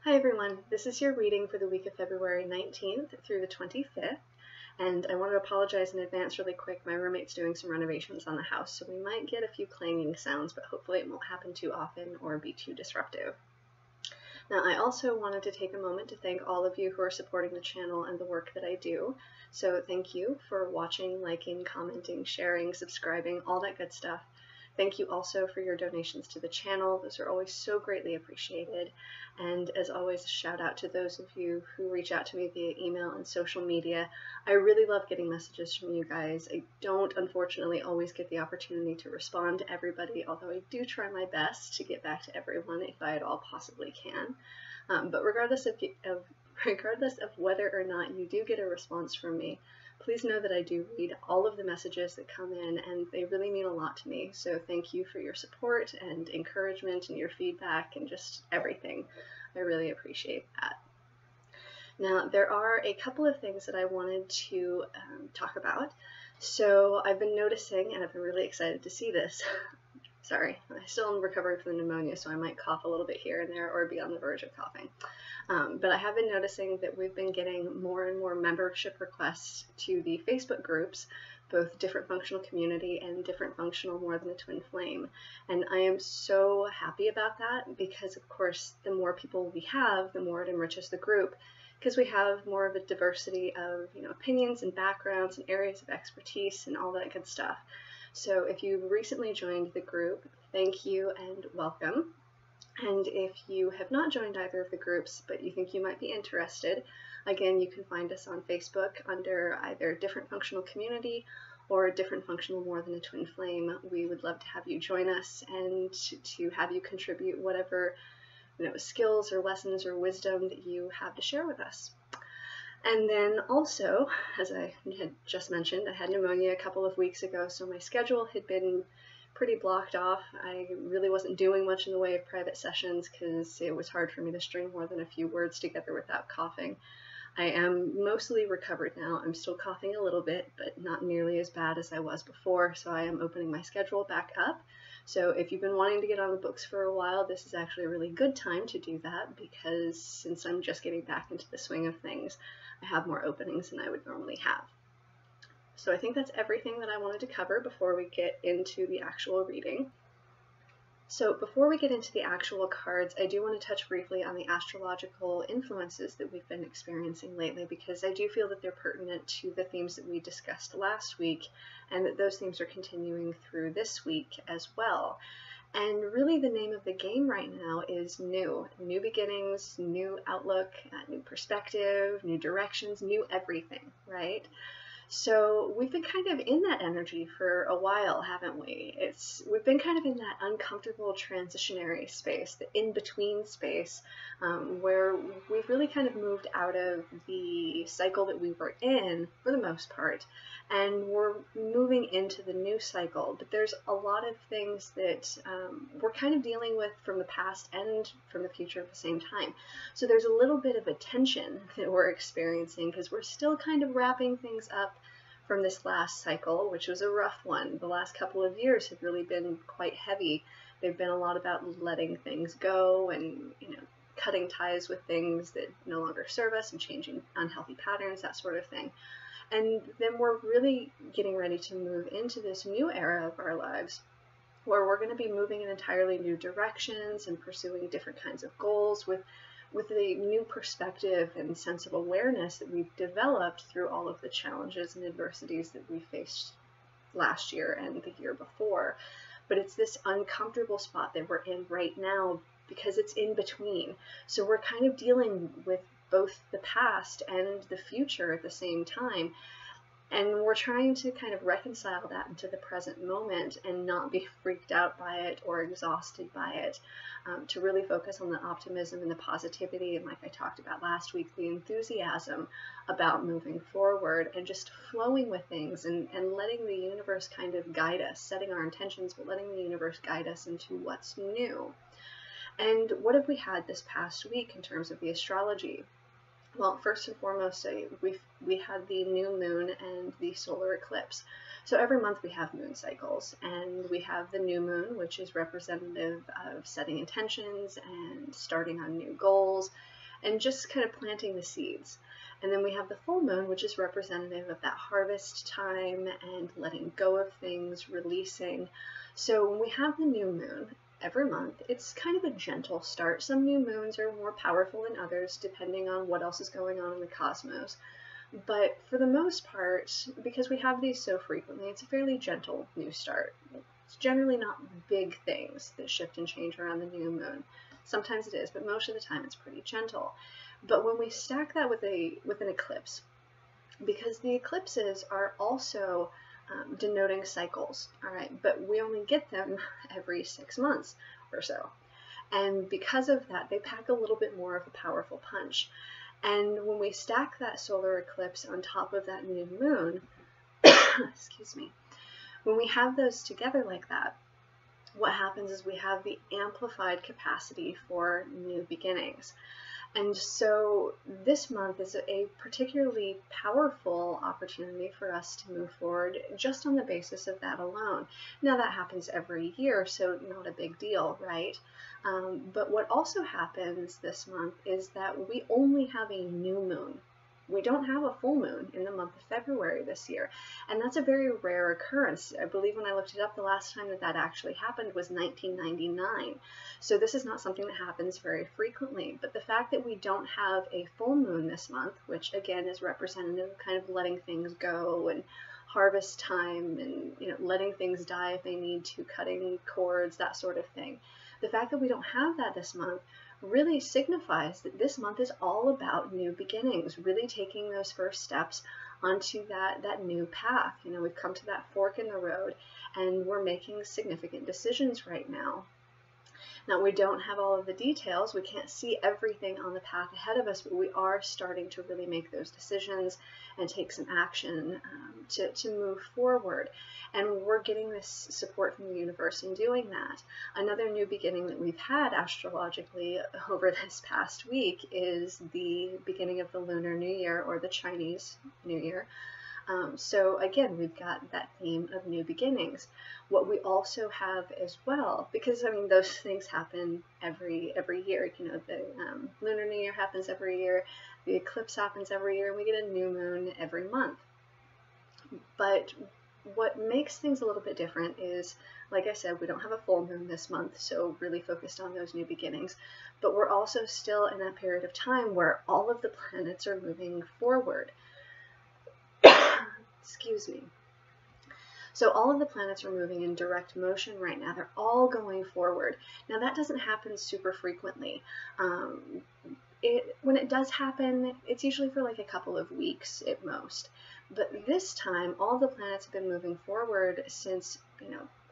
Hi everyone, this is your reading for the week of February 19th through the 25th, and I want to apologize in advance really quick. My roommate's doing some renovations on the house, so we might get a few clanging sounds, but hopefully it won't happen too often or be too disruptive. Now, I also wanted to take a moment to thank all of you who are supporting the channel and the work that I do. So thank you for watching, liking, commenting, sharing, subscribing, all that good stuff. Thank you also for your donations to the channel. Those are always so greatly appreciated. And as always, a shout out to those of you who reach out to me via email and social media. I really love getting messages from you guys. I don't, unfortunately, always get the opportunity to respond to everybody, although I do try my best to get back to everyone if I at all possibly can. But regardless of whether or not you do get a response from me, please know that I do read all of the messages that come in, and they really mean a lot to me. So thank you for your support and encouragement and your feedback and just everything. I really appreciate that. Now, there are a couple of things that I wanted to talk about. So I've been noticing, and I've been really excited to see this. Sorry, I still am recovering from the pneumonia, so I might cough a little bit here and there or be on the verge of coughing. But I have been noticing that we've been getting more and more membership requests to the Facebook groups, both Different Functional Community and Different Functional More Than a Twin Flame. And I am so happy about that because, of course, the more people we have, the more it enriches the group, because we have more of a diversity of opinions and backgrounds and areas of expertise and all that good stuff. So if you recently joined the group, thank you and welcome. And if you have not joined either of the groups, but you think you might be interested, again, you can find us on Facebook under either Different Functional Community or Different Functional More Than a Twin Flame. We would love to have you join us and to have you contribute whatever skills or lessons or wisdom that you have to share with us. And then also, as I had just mentioned, I had pneumonia a couple of weeks ago, so my schedule had been pretty blocked off. I really wasn't doing much in the way of private sessions because it was hard for me to string more than a few words together without coughing. I am mostly recovered now. I'm still coughing a little bit, but not nearly as bad as I was before, so I am opening my schedule back up. So if you've been wanting to get on the books for a while, this is actually a really good time to do that because since I'm just getting back into the swing of things, I have more openings than I would normally have. So I think that's everything that I wanted to cover before we get into the actual reading. So before we get into the actual cards, I do want to touch briefly on the astrological influences that we've been experiencing lately, because I do feel that they're pertinent to the themes that we discussed last week, and that those themes are continuing through this week as well. And really the name of the game right now is new. New beginnings, new outlook, new perspective, new directions, new everything, right? So we've been kind of in that energy for a while, haven't we? We've been kind of in that uncomfortable transitionary space, the in-between space, where we've really kind of moved out of the cycle that we were in for the most part, and we're moving into the new cycle. But there's a lot of things that we're kind of dealing with from the past and from the future at the same time. So there's a little bit of a tension that we're experiencing because we're still kind of wrapping things up from this last cycle, which was a rough one. The last couple of years have really been quite heavy. They've been a lot about letting things go and cutting ties with things that no longer serve us and changing unhealthy patterns, that sort of thing. And then we're really getting ready to move into this new era of our lives where we're going to be moving in entirely new directions and pursuing different kinds of goals with the new perspective and sense of awareness that we've developed through all of the challenges and adversities that we faced last year and the year before. But it's this uncomfortable spot that we're in right now because it's in between. So we're kind of dealing with both the past and the future at the same time. And we're trying to kind of reconcile that into the present moment and not be freaked out by it or exhausted by it, to really focus on the optimism and the positivity, and like I talked about last week, the enthusiasm about moving forward and just flowing with things and letting the universe kind of guide us, setting our intentions, but letting the universe guide us into what's new. And what have we had this past week in terms of the astrology? Well, first and foremost, we had the new moon and the solar eclipse. So every month we have moon cycles, and we have the new moon, which is representative of setting intentions and starting on new goals and just kind of planting the seeds. And then we have the full moon, which is representative of that harvest time and letting go of things, releasing. So when we have the new moon every month, it's kind of a gentle start. Some new moons are more powerful than others, depending on what else is going on in the cosmos. But for the most part, because we have these so frequently, it's a fairly gentle new start. It's generally not big things that shift and change around the new moon. Sometimes it is, but most of the time it's pretty gentle. But when we stack that with an eclipse, because the eclipses are also denoting cycles, all right, but we only get them every 6 months or so. And because of that, they pack a little bit more of a powerful punch. And when we stack that solar eclipse on top of that new moon, excuse me, when we have those together like that, what happens is we have the amplified capacity for new beginnings. And so this month is a particularly powerful opportunity for us to move forward just on the basis of that alone. Now that happens every year, so not a big deal, right? But what also happens this month is that we only have a new moon. We don't have a full moon in the month of February this year, and that's a very rare occurrence. I believe when I looked it up, the last time that actually happened was 1999. So this is not something that happens very frequently, but the fact that we don't have a full moon this month, which again is representative of kind of letting things go and harvest time and letting things die if they need to, cutting cords, that sort of thing. The fact that we don't have that this month really signifies that this month is all about new beginnings, really taking those first steps onto that new path. We've come to that fork in the road and we're making significant decisions right now. Now, we don't have all of the details. We can't see everything on the path ahead of us, but we are starting to really make those decisions and take some action to move forward. And we're getting this support from the universe in doing that. Another new beginning that we've had astrologically over this past week is the beginning of the Lunar New Year, or the Chinese New Year. So again, we've got that theme of new beginnings. What we also have as well, because those things happen every year. The Lunar New Year happens every year, the eclipse happens every year, and we get a new moon every month. But what makes things a little bit different is, like I said, we don't have a full moon this month, so really focused on those new beginnings. But we're also still in that period of time where all of the planets are moving forward. Excuse me. So all of the planets are moving in direct motion right now. They're all going forward. Now that doesn't happen super frequently. When it does happen, it's usually for like a couple of weeks at most. But this time, all the planets have been moving forward since,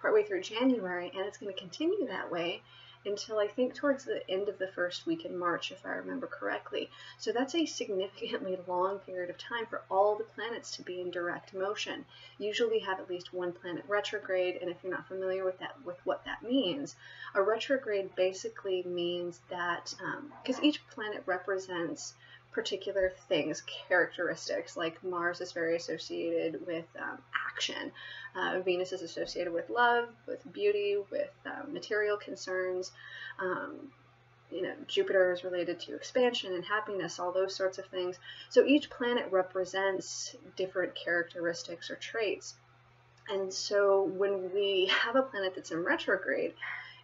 partway through January, and it's going to continue that way until I think towards the end of the first week in March, if I remember correctly. So that's a significantly long period of time for all the planets to be in direct motion. Usually we have at least one planet retrograde, and if you're not familiar with what that means, a retrograde basically means that, because each planet represents particular things, characteristics, like Mars is very associated with action. Venus is associated with love, with beauty, with material concerns. Jupiter is related to expansion and happiness, all those sorts of things. So each planet represents different characteristics or traits. And so when we have a planet that's in retrograde,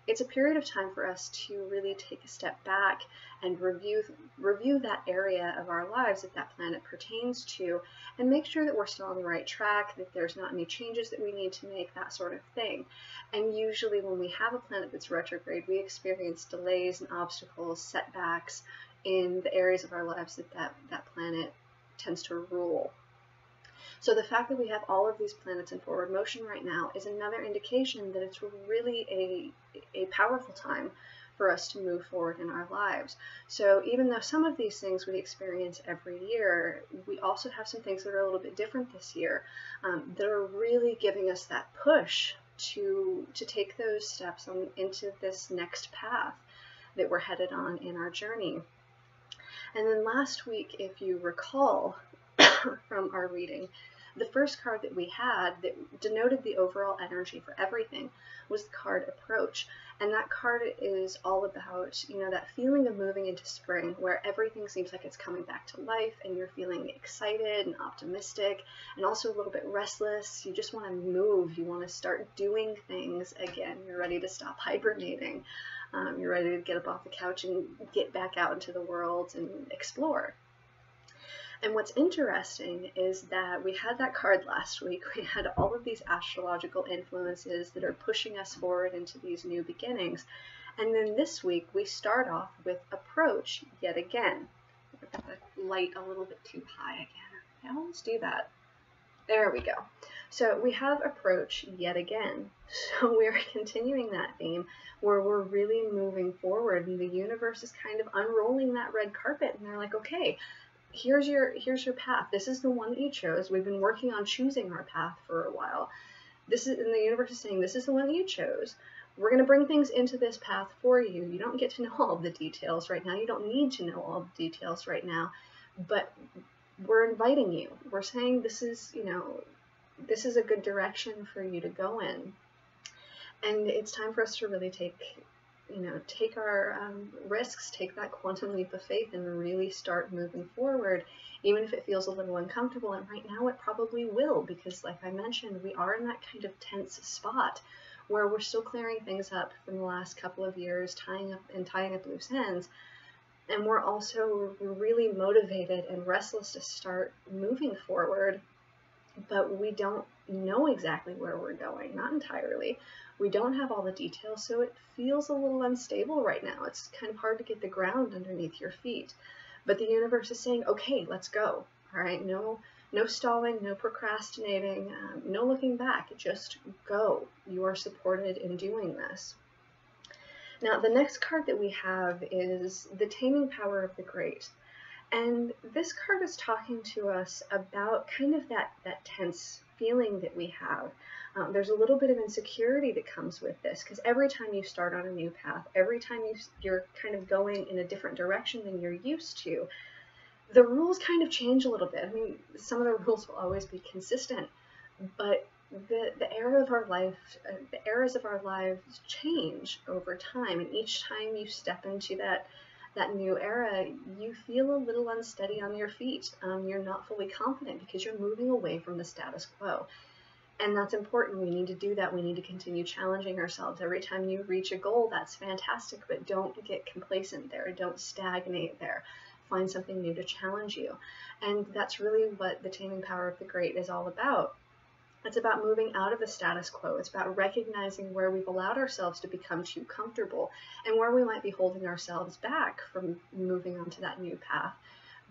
it's a period of time for us to really take a step back and review that area of our lives that that planet pertains to, and make sure that we're still on the right track, that there's not any changes that we need to make, that sort of thing. And usually when we have a planet that's retrograde, we experience delays and obstacles, setbacks in the areas of our lives that planet tends to rule. So the fact that we have all of these planets in forward motion right now is another indication that it's really a powerful time for us to move forward in our lives. So even though some of these things we experience every year, we also have some things that are a little bit different this year that are really giving us that push to take those steps into this next path that we're headed on in our journey. And then last week, if you recall from our reading, The first card that we had that denoted the overall energy for everything was the card Approach. And that card is all about, that feeling of moving into spring where everything seems like it's coming back to life and you're feeling excited and optimistic and also a little bit restless. You just want to move. You want to start doing things again. You're ready to stop hibernating. You're ready to get up off the couch and get back out into the world and explore. And what's interesting is that we had that card last week. We had all of these astrological influences that are pushing us forward into these new beginnings. And then this week we start off with Approach yet again. I've got the light a little bit too high again. I always do that. There we go. So we have Approach yet again. So we're continuing that theme where we're really moving forward and the universe is kind of unrolling that red carpet and they're like, okay, here's your path. This is the one that you chose. We've been working on choosing our path for a while. And the universe is saying, this is the one that you chose. We're going to bring things into this path for you. You don't get to know all of the details right now. You don't need to know all the details right now, but we're inviting you. We're saying this is a good direction for you to go in. And it's time for us to really take our risks, take that quantum leap of faith and really start moving forward, even if it feels a little uncomfortable. And right now it probably will, because like I mentioned, we are in that kind of tense spot where we're still clearing things up from the last couple of years, tying up loose ends. And we're also really motivated and restless to start moving forward, but we don't know exactly where we're going, not entirely. We don't have all the details, so it feels a little unstable right now. It's kind of hard to get the ground underneath your feet. But the universe is saying, okay, let's go. All right, no stalling, no procrastinating, no looking back, just go. You are supported in doing this. Now, the next card that we have is the Taming Power of the Great. And this card is talking to us about kind of that tense feeling that we have. There's a little bit of insecurity that comes with this, because every time you start on a new path, every time you're kind of going in a different direction than you're used to, the rules kind of change a little bit. I mean, some of the rules will always be consistent, but the era of our life, the eras of our lives change over time, and each time you step into that new era, you feel a little unsteady on your feet. You're not fully confident because you're moving away from the status quo. And that's important. We need to do that. We need to continue challenging ourselves. Every time you reach a goal, that's fantastic, but don't get complacent there. Don't stagnate there. Find something new to challenge you. And that's really what the Taming Power of the Great is all about. It's about moving out of the status quo. It's about recognizing where we've allowed ourselves to become too comfortable and where we might be holding ourselves back from moving on to that new path.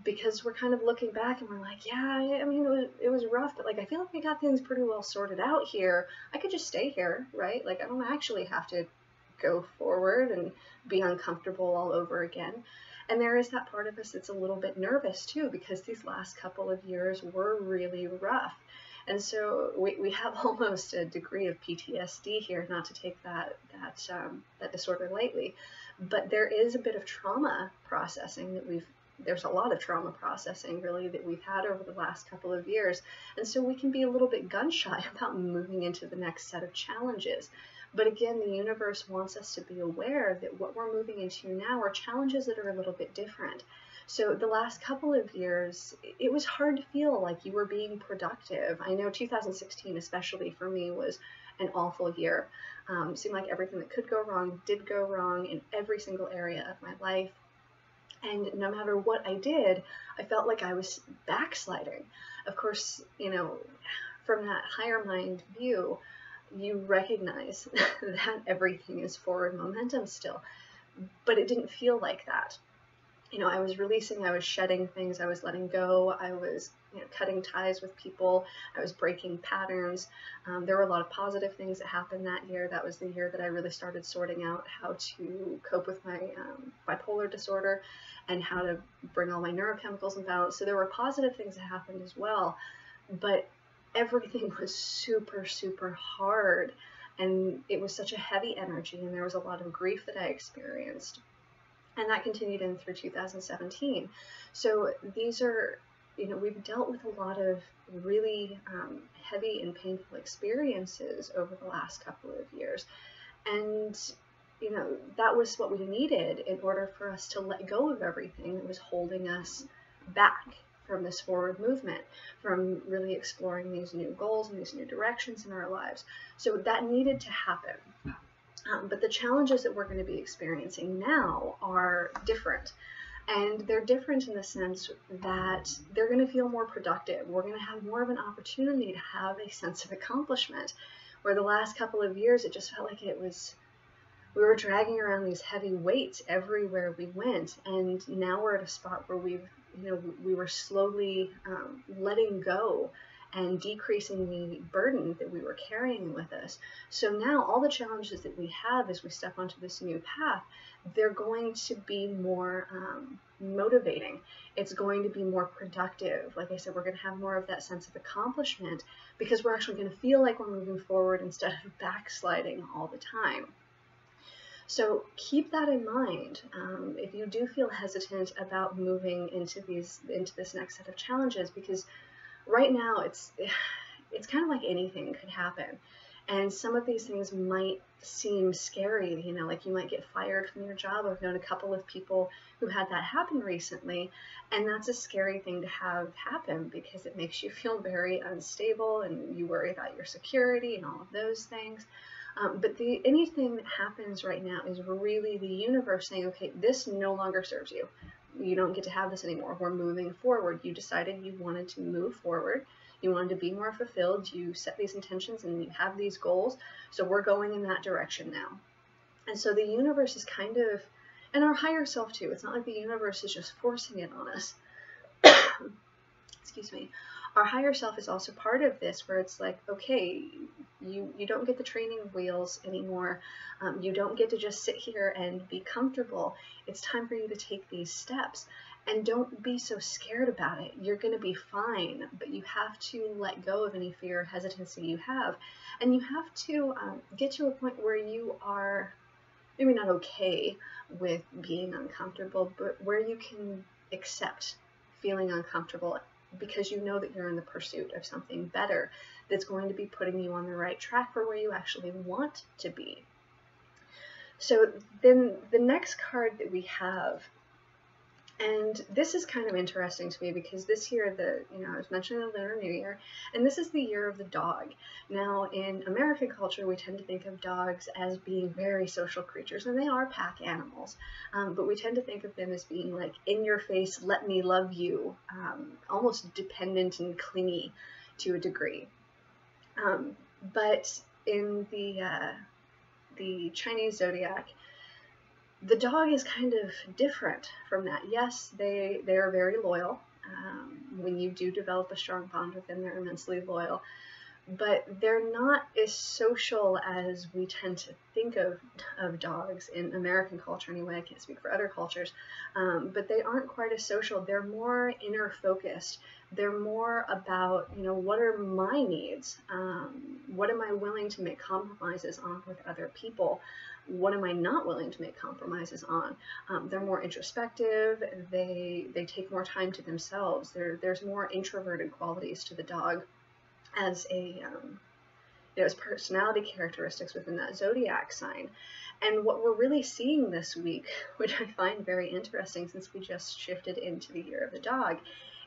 Because we're kind of looking back and we're like, yeah, I mean, it was rough, but like, I feel like we got things pretty well sorted out here. I could just stay here, right? Like, I don't actually have to go forward and be uncomfortable all over again. And there is that part of us that's a little bit nervous too, because these last couple of years were really rough. And so we have almost a degree of PTSD here, not to take that disorder lightly, but there is a bit of trauma processing that there's a lot of trauma processing really that we've had over the last couple of years. And so we can be a little bit gun shy about moving into the next set of challenges. But again, the universe wants us to be aware that what we're moving into now are challenges that are a little bit different. So the last couple of years, it was hard to feel like you were being productive. I know 2016, especially for me, was an awful year. It seemed like everything that could go wrong did go wrong in every single area of my life. And no matter what I did, I felt like I was backsliding. Of course, from that higher mind view, you recognize that everything is forward momentum still, but it didn't feel like that. I was releasing, I was shedding things, I was letting go, I was cutting ties with people, I was breaking patterns. There were a lot of positive things that happened that year. That was the year that I really started sorting out how to cope with my bipolar disorder and how to bring all my neurochemicals in balance. So there were positive things that happened as well, but everything was super, super hard, and it was such a heavy energy, and there was a lot of grief that I experienced. And that continued in through 2017. So these are, we've dealt with a lot of really heavy and painful experiences over the last couple of years. And, you know, that was what we needed in order for us to let go of everything that was holding us back from this forward movement, from really exploring these new goals and these new directions in our lives. So that needed to happen. But the challenges that we're going to be experiencing now are different. And they're different in the sense that they're going to feel more productive. We're going to have more of an opportunity to have a sense of accomplishment, where the last couple of years it just felt like we were dragging around these heavy weights everywhere we went. And now we're at a spot where we were slowly letting go and decreasing the burden that we were carrying with us. So now all the challenges that we have as we step onto this new path, they're going to be more motivating. It's going to be more productive. Like I said, we're going to have more of that sense of accomplishment because we're actually going to feel like we're moving forward instead of backsliding all the time. So keep that in mind. If you do feel hesitant about moving into this next set of challenges, because right now it's kind of like anything could happen. And some of these things might seem scary, you know, like you might get fired from your job. I've known a couple of people who had that happen recently, and that's a scary thing to have happen because it makes you feel very unstable and you worry about your security and all of those things. But anything that happens right now is really the universe saying, okay, this no longer serves you. You don't get to have this anymore. We're moving forward. You decided you wanted to move forward. You wanted to be more fulfilled. You set these intentions and you have these goals. So we're going in that direction now. And so the universe is kind of, and our higher self too. It's not like the universe is just forcing it on us. Excuse me. Our higher self is also part of this, where it's like, okay, you don't get the training wheels anymore. You don't get to just sit here and be comfortable. It's time for you to take these steps. And don't be so scared about it. You're going to be fine, but you have to let go of any fear or hesitancy you have. And you have to get to a point where you are maybe not okay with being uncomfortable, but where you can accept feeling uncomfortable because you know that you're in the pursuit of something better that's going to be putting you on the right track for where you actually want to be. So then the next card that we have, and this is kind of interesting to me because this year, I was mentioning the Lunar New Year, and this is the year of the dog. Now, in American culture, we tend to think of dogs as being very social creatures, and they are pack animals, but we tend to think of them as being like in your face, let me love you, almost dependent and clingy to a degree. But in the Chinese zodiac, the dog is kind of different from that. Yes, they are very loyal. When you do develop a strong bond with them, they're immensely loyal. But they're not as social as we tend to think of dogs in American culture anyway. I can't speak for other cultures. But they aren't quite as social. They're more inner focused. They're more about, what are my needs? What am I willing to make compromises on with other people? What am I not willing to make compromises on? They're more introspective. They take more time to themselves. There's more introverted qualities to the dog as as personality characteristics within that zodiac sign. And what we're really seeing this week, which I find very interesting since we just shifted into the year of the dog,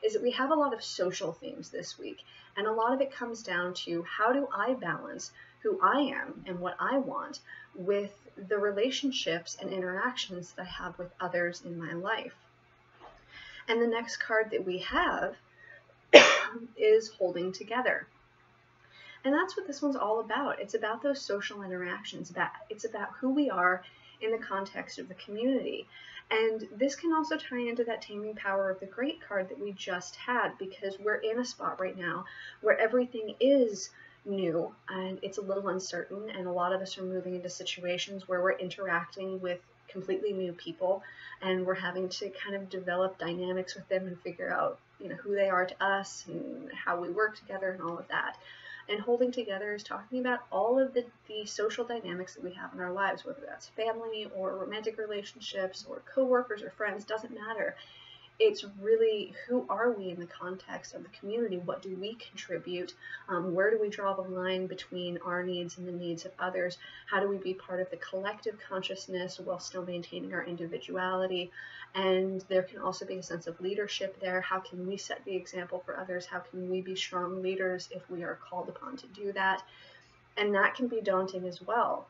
is that we have a lot of social themes this week. And a lot of it comes down to how do I balance who I am and what I want with the relationships and interactions that I have with others in my life. And the next card that we have is holding together. And that's what this one's all about. It's about those social interactions. It's about who we are in the context of the community. And this can also tie into that taming power of the great card that we just had, because we're in a spot right now where everything is new and it's a little uncertain, and a lot of us are moving into situations where we're interacting with completely new people and we're having to kind of develop dynamics with them and figure out who they are to us and how we work together and all of that. And holding together is talking about all of the social dynamics that we have in our lives, whether that's family or romantic relationships or coworkers or friends, doesn't matter. it's really, who are we in the context of the community? What do we contribute? Where do we draw the line between our needs and the needs of others? How do we be part of the collective consciousness while still maintaining our individuality? And there can also be a sense of leadership there. How can we set the example for others? How can we be strong leaders if we are called upon to do that? And that can be daunting as well,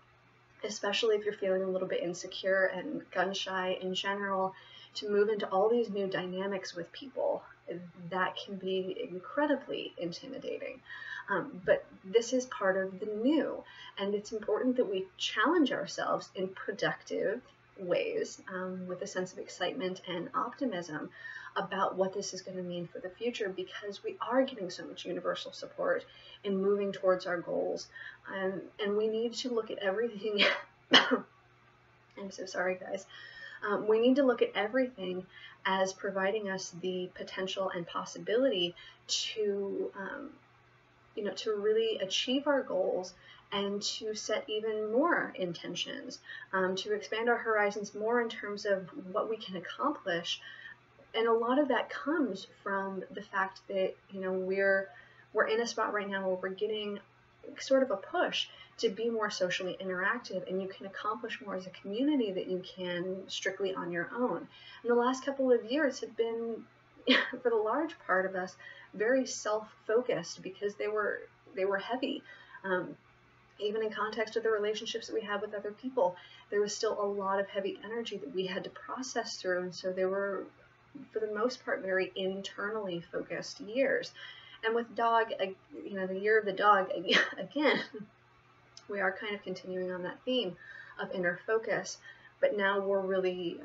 especially if you're feeling a little bit insecure and gun shy in general. To move into all these new dynamics with people, that can be incredibly intimidating. But this is part of the new, and it's important that we challenge ourselves in productive ways, with a sense of excitement and optimism about what this is going to mean for the future, because we are getting so much universal support in moving towards our goals, and we need to look at everything. I'm so sorry, guys. We need to look at everything as providing us the potential and possibility to, to really achieve our goals and to set even more intentions, to expand our horizons more in terms of what we can accomplish. And a lot of that comes from the fact that, we're in a spot right now where we're getting sort of a push to be more socially interactive, and you can accomplish more as a community that you can strictly on your own. And the last couple of years have been, for the large part of us, very self-focused, because they were heavy. Even in context of the relationships that we had with other people, there was still a lot of heavy energy that we had to process through, and so they were, for the most part, very internally focused years. And with dog, the year of the dog, again, we are kind of continuing on that theme of inner focus, but now we're really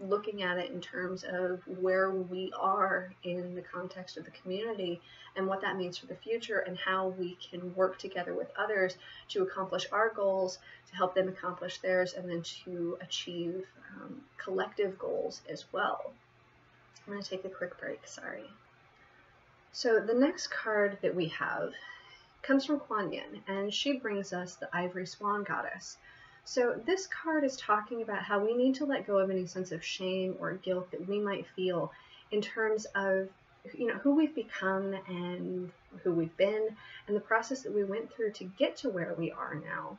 looking at it in terms of where we are in the context of the community and what that means for the future, and how we can work together with others to accomplish our goals, to help them accomplish theirs, and then to achieve collective goals as well. I'm going to take a quick break, sorry. So the next card that we have comes from Kuan Yin, and she brings us the Ivory Swan Goddess. So this card is talking about how we need to let go of any sense of shame or guilt that we might feel in terms of, who we've become and who we've been, and the process that we went through to get to where we are now.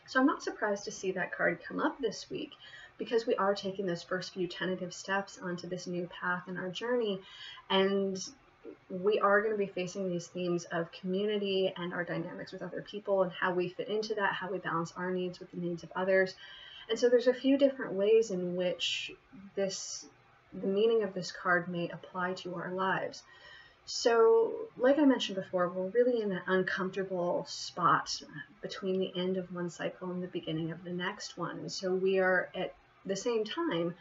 So I'm not surprised to see that card come up this week, because we are taking those first few tentative steps onto this new path in our journey, and we are going to be facing these themes of community and our dynamics with other people and how we fit into that, how we balance our needs with the needs of others. And so there's a few different ways in which the meaning of this card may apply to our lives. So, like I mentioned before, we're really in that uncomfortable spot between the end of one cycle and the beginning of the next one. And so we are at the same time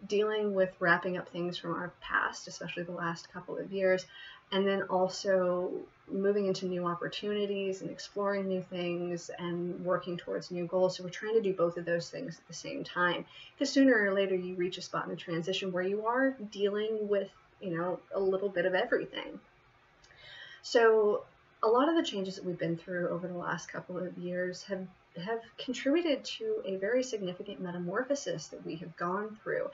dealing with wrapping up things from our past, especially the last couple of years, and then also moving into new opportunities and exploring new things and working towards new goals. So we're trying to do both of those things at the same time, because sooner or later you reach a spot in the transition where you are dealing with, a little bit of everything. So a lot of the changes that we've been through over the last couple of years have contributed to a very significant metamorphosis that we have gone through.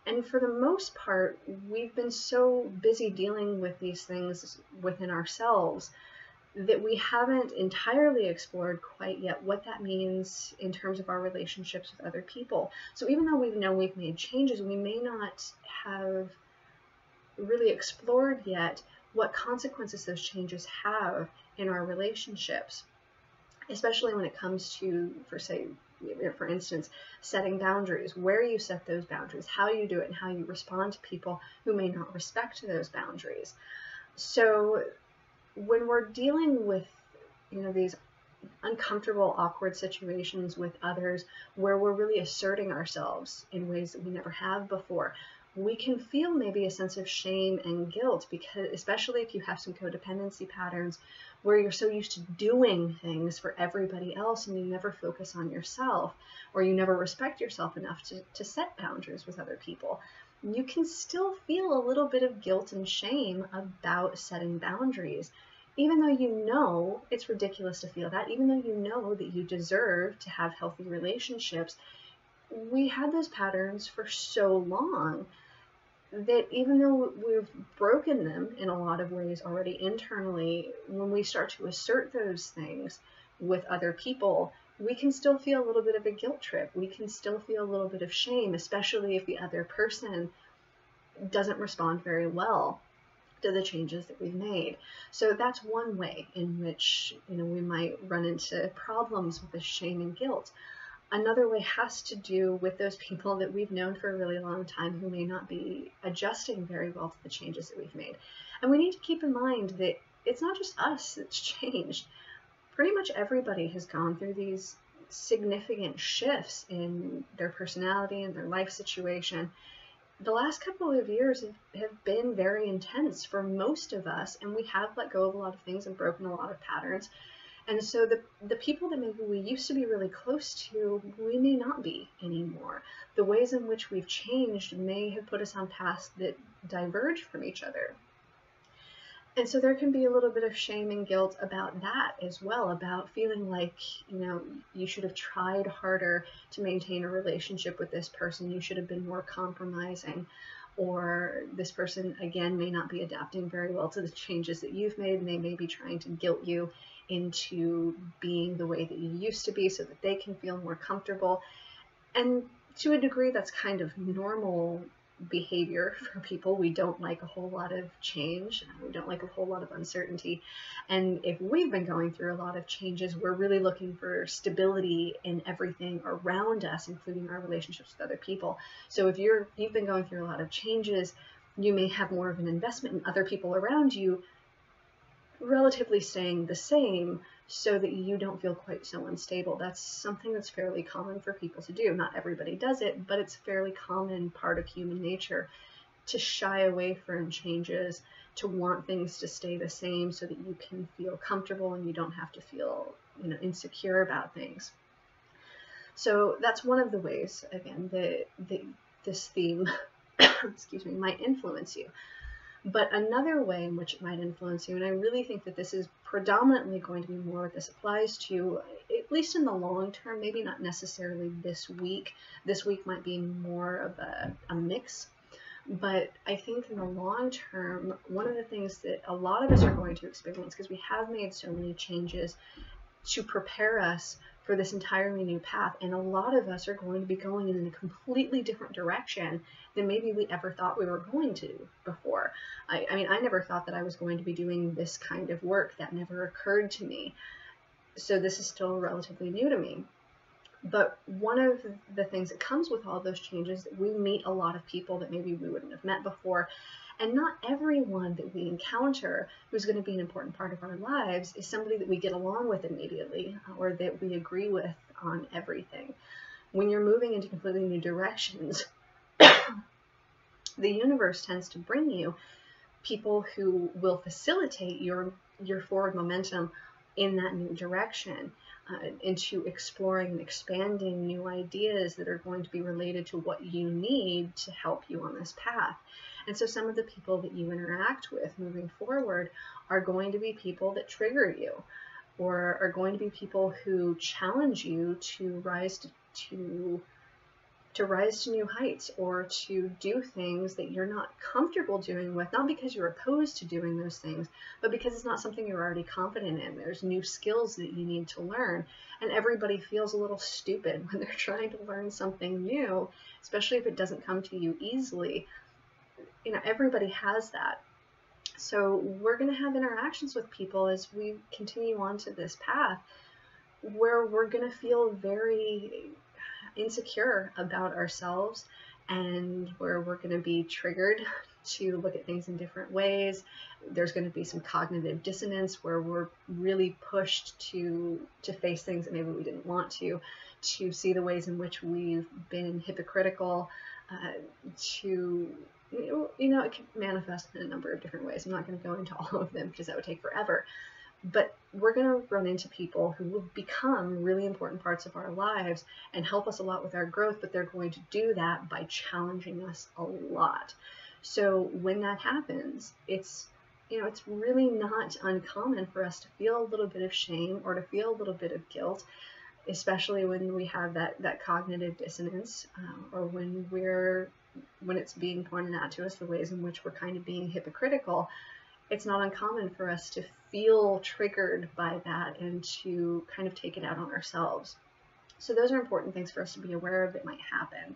And for the most part, we've been so busy dealing with these things within ourselves that we haven't entirely explored quite yet what that means in terms of our relationships with other people. So even though we know we've made changes, we may not have really explored yet what consequences those changes have in our relationships, especially when it comes to, for instance, setting boundaries, where you set those boundaries, how you do it, and how you respond to people who may not respect those boundaries. So when we're dealing with, these uncomfortable, awkward situations with others where we're really asserting ourselves in ways that we never have before, we can feel maybe a sense of shame and guilt, because especially if you have some codependency patterns where you're so used to doing things for everybody else and you never focus on yourself, or you never respect yourself enough to set boundaries with other people. You can still feel a little bit of guilt and shame about setting boundaries, even though you know it's ridiculous to feel that, even though you know that you deserve to have healthy relationships. We had those patterns for so long that even though we've broken them in a lot of ways already internally, when we start to assert those things with other people, we can still feel a little bit of a guilt trip. We can still feel a little bit of shame, especially if the other person doesn't respond very well to the changes that we've made. So that's one way in which, we might run into problems with this shame and guilt. Another way has to do with those people that we've known for a really long time who may not be adjusting very well to the changes that we've made. And we need to keep in mind that it's not just us that's changed. Pretty much everybody has gone through these significant shifts in their personality and their life situation. The last couple of years have been very intense for most of us, and we have let go of a lot of things and broken a lot of patterns. And so the people that maybe we used to be really close to, we may not be anymore. The ways in which we've changed may have put us on paths that diverge from each other. And so there can be a little bit of shame and guilt about that as well, about feeling like, you should have tried harder to maintain a relationship with this person. You should have been more compromising. Or this person, again, may not be adapting very well to the changes that you've made, and they may be trying to guilt you into being the way that you used to be so that they can feel more comfortable. And to a degree, that's kind of normal behavior for people. We don't like a whole lot of change. We don't like a whole lot of uncertainty. And if we've been going through a lot of changes, we're really looking for stability in everything around us, including our relationships with other people. So if you've been going through a lot of changes, you may have more of an investment in other people around you relatively staying the same so that you don't feel quite so unstable. That's something that's fairly common for people to do. Not everybody does it, but it's a fairly common part of human nature to shy away from changes, to want things to stay the same so that you can feel comfortable and you don't have to feel, insecure about things. So that's one of the ways, again, that this theme, excuse me, might influence you. But another way in which it might influence you, and I really think that this is predominantly going to be more what this applies to, at least in the long term, maybe not necessarily this week. This week might be more of a mix. But I think in the long term, one of the things that a lot of us are going to experience, because we have made so many changes to prepare us for this entirely new path, and a lot of us are going to be going in a completely different direction than maybe we ever thought we were going to before. I mean, I never thought that I was going to be doing this kind of work. That never occurred to me. So this is still relatively new to me. But one of the things that comes with all those changes, that we meet a lot of people that maybe we wouldn't have met before. And not everyone that we encounter who's going to be an important part of our lives is somebody that we get along with immediately or that we agree with on everything. When you're moving into completely new directions, the universe tends to bring you people who will facilitate your forward momentum in that new direction, into exploring and expanding new ideas that are going to be related to what you need to help you on this path. And so some of the people that you interact with moving forward are going to be people that trigger you, or are going to be people who challenge you to rise to new heights, or to do things that you're not comfortable doing with, not because you're opposed to doing those things, but because it's not something you're already confident in. There's new skills that you need to learn, and everybody feels a little stupid when they're trying to learn something new, especially if it doesn't come to you easily. Everybody has that. So we're going to have interactions with people as we continue on to this path where we're going to feel very insecure about ourselves, and where we're going to be triggered to look at things in different ways. There's going to be some cognitive dissonance where we're really pushed to face things that maybe we didn't want to see the ways in which we've been hypocritical, it can manifest in a number of different ways. I'm not going to go into all of them because that would take forever. But we're going to run into people who will become really important parts of our lives and help us a lot with our growth, but they're going to do that by challenging us a lot. So when that happens, it's really not uncommon for us to feel a little bit of shame or to feel a little bit of guilt, especially when we have that cognitive dissonance, or when we're when it's being pointed out to us, the ways in which we're kind of being hypocritical, it's not uncommon for us to feel triggered by that and to kind of take it out on ourselves. So those are important things for us to be aware of that might happen.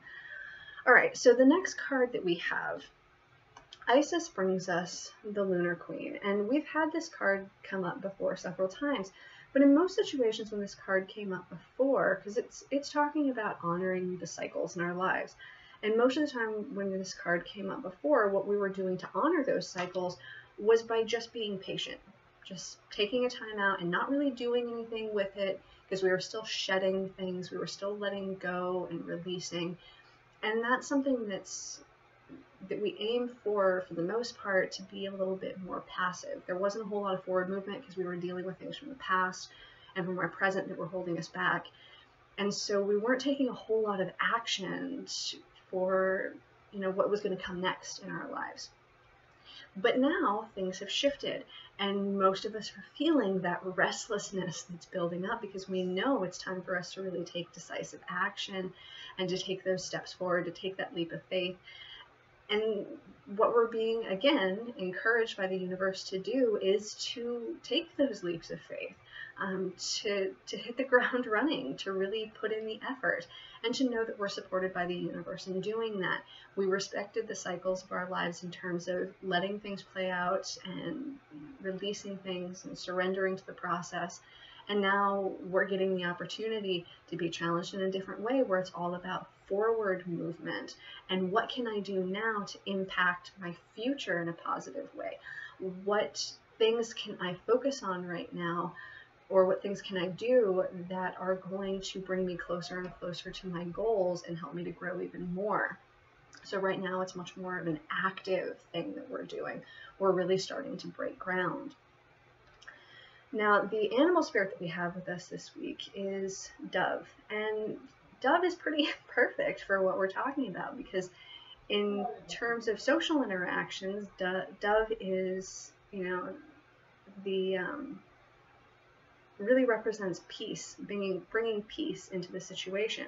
All right, so the next card that we have, Isis brings us the Lunar Queen, and we've had this card come up before several times, but in most situations when this card came up before, because it's talking about honoring the cycles in our lives, and most of the time when this card came up before, what we were doing to honor those cycles was by just being patient, just taking a time out and not really doing anything with it, because we were still shedding things, we were still letting go and releasing. And that's something that we aim for the most part, to be a little bit more passive. There wasn't a whole lot of forward movement because we were dealing with things from the past and from our present that were holding us back. And so we weren't taking a whole lot of action for, what was going to come next in our lives. But now things have shifted, and most of us are feeling that restlessness that's building up, because we know it's time for us to really take decisive action and to take those steps forward, to take that leap of faith. And what we're being, again, encouraged by the universe to do is to take those leaps of faith, to hit the ground running, to really put in the effort, and to know that we're supported by the universe in doing that. We respected the cycles of our lives in terms of letting things play out and releasing things and surrendering to the process. And now we're getting the opportunity to be challenged in a different way, where it's all about forward movement and what can I do now to impact my future in a positive way? What things can I focus on right now, or what things can I do that are going to bring me closer and closer to my goals and help me to grow even more? So right now it's much more of an active thing that we're doing. We're really starting to break ground. Now, the animal spirit that we have with us this week is Dove, and Dove is pretty perfect for what we're talking about, because in terms of social interactions, Dove is, really represents peace, bringing peace into the situation.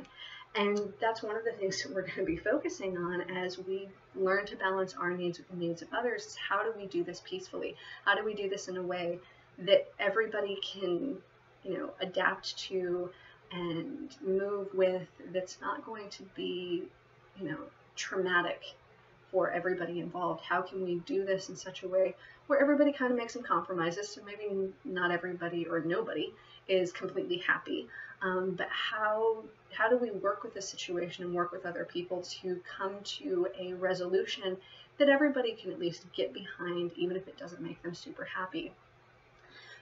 And that's one of the things that we're going to be focusing on as we learn to balance our needs with the needs of others, is how do we do this peacefully? How do we do this in a way that everybody can, adapt to and move with, that's not going to be, traumatic for everybody involved? How can we do this in such a way where everybody kind of makes some compromises, so maybe not everybody or nobody is completely happy, but how do we work with the situation and work with other people to come to a resolution that everybody can at least get behind, even if it doesn't make them super happy?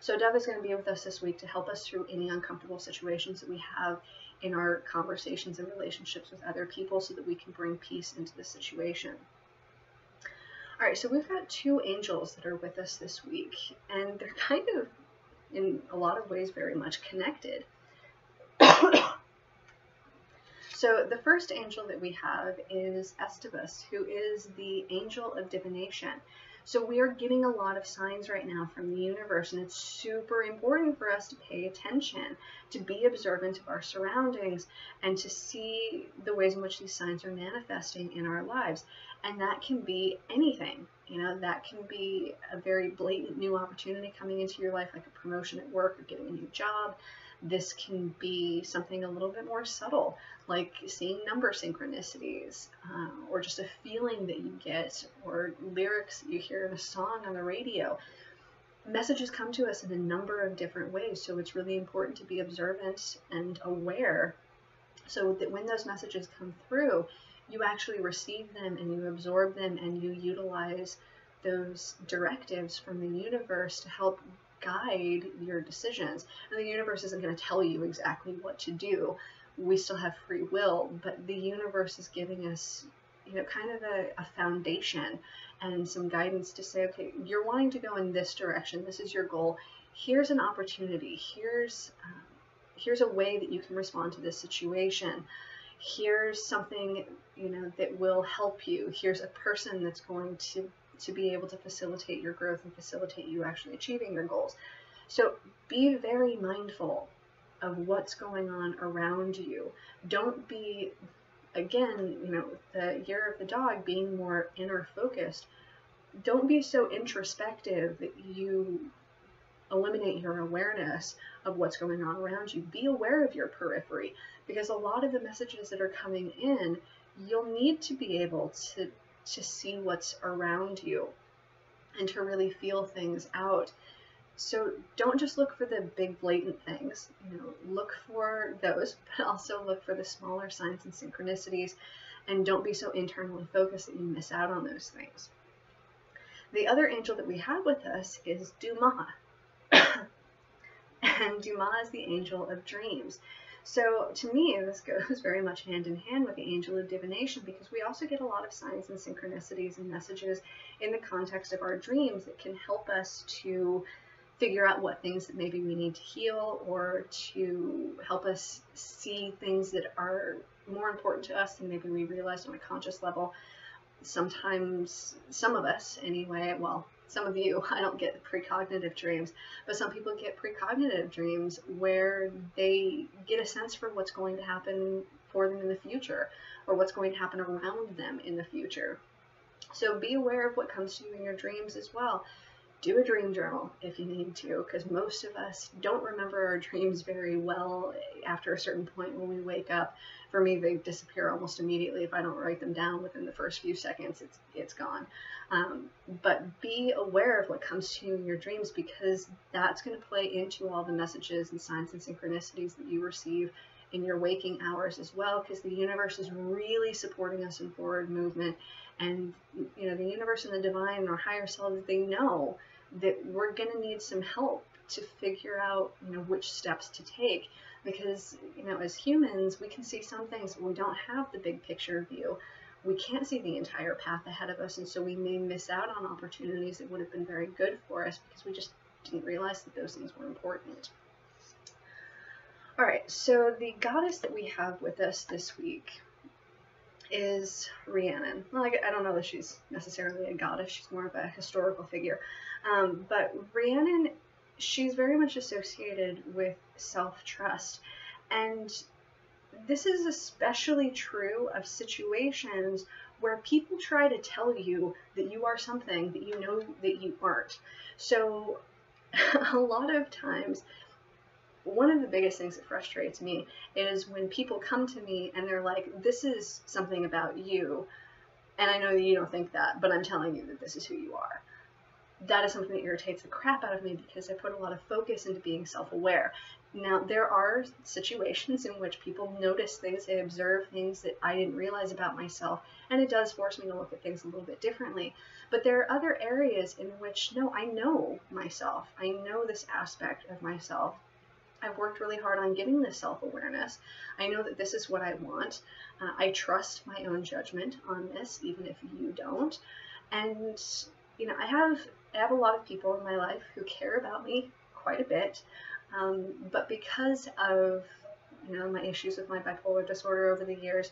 So Dove is going to be with us this week to help us through any uncomfortable situations that we have in our conversations and relationships with other people, so that we can bring peace into the situation. All right, so we've got two angels that are with us this week, and they're kind of, in a lot of ways, very much connected. So the first angel that we have is Estivus, who is the angel of divination. So we are getting a lot of signs right now from the universe, and it's super important for us to pay attention, to be observant of our surroundings, and to see the ways in which these signs are manifesting in our lives. And that can be anything. That can be a very blatant new opportunity coming into your life, like a promotion at work or getting a new job. This can be something a little bit more subtle, like seeing number synchronicities, or just a feeling that you get, or lyrics that you hear in a song on the radio. Messages come to us in a number of different ways, so it's really important to be observant and aware, so that when those messages come through, you actually receive them and you absorb them and you utilize those directives from the universe to help guide your decisions. And the universe isn't going to tell you exactly what to do. We still have free will, but the universe is giving us, kind of a foundation and some guidance to say, okay, you're wanting to go in this direction. This is your goal. Here's an opportunity. Here's a way that you can respond to this situation. Here's something, that will help you. Here's a person that's going to be able to facilitate your growth and facilitate you actually achieving your goals. So be very mindful of what's going on around you. Don't be again, you know, the year of the dog being more inner focused, don't be so introspective that you eliminate your awareness of what's going on around you. Be aware of your periphery, because a lot of the messages that are coming in, you'll need to be able to see what's around you and to really feel things out. So don't just look for the big blatant things, you know, look for those, but also look for the smaller signs and synchronicities, and don't be so internally focused that you miss out on those things. The other angel that we have with us is Duma. And Duma is the angel of dreams. So to me, this goes very much hand in hand with the angel of divination, because we also get a lot of signs and synchronicities and messages in the context of our dreams that can help us to figure out what things that maybe we need to heal, or to help us see things that are more important to us than maybe we realized on a conscious level. Sometimes, some of us anyway, well, some of you, I don't get precognitive dreams, but some people get precognitive dreams where they get a sense for what's going to happen for them in the future, or what's going to happen around them in the future. So be aware of what comes to you in your dreams as well. Do a dream journal if you need to, because most of us don't remember our dreams very well after a certain point when we wake up. For me, they disappear almost immediately. If I don't write them down within the first few seconds, it's gone. But be aware of what comes to you in your dreams, because that's going to play into all the messages and signs and synchronicities that you receive in your waking hours as well, because the universe is really supporting us in forward movement. And you know, the universe and the divine and our higher selves, they know that we're going to need some help to figure out, you know, which steps to take, because, you know, as humans, we can see some things, but we don't have the big picture view. We can't see the entire path ahead of us, and so we may miss out on opportunities that would have been very good for us because we just didn't realize that those things were important. All right, so the goddess that we have with us this week is Rhiannon. Well, I don't know that she's necessarily a goddess. She's more of a historical figure. But Rhiannon, she's very much associated with self-trust. And this is especially true of situations where people try to tell you that you are something that you know that you aren't. So a lot of times, one of the biggest things that frustrates me is when people come to me and they're like, this is something about you, and I know that you don't think that, but I'm telling you that this is who you are. That is something that irritates the crap out of me, because I put a lot of focus into being self-aware. Now, there are situations in which people notice things, they observe things that I didn't realize about myself, and it does force me to look at things a little bit differently. But there are other areas in which, no, I know myself. I know this aspect of myself. I've worked really hard on getting this self-awareness. I know that this is what I want. I trust my own judgment on this, even if you don't. And, you know, I have a lot of people in my life who care about me quite a bit. But because of, you know, my issues with my bipolar disorder over the years,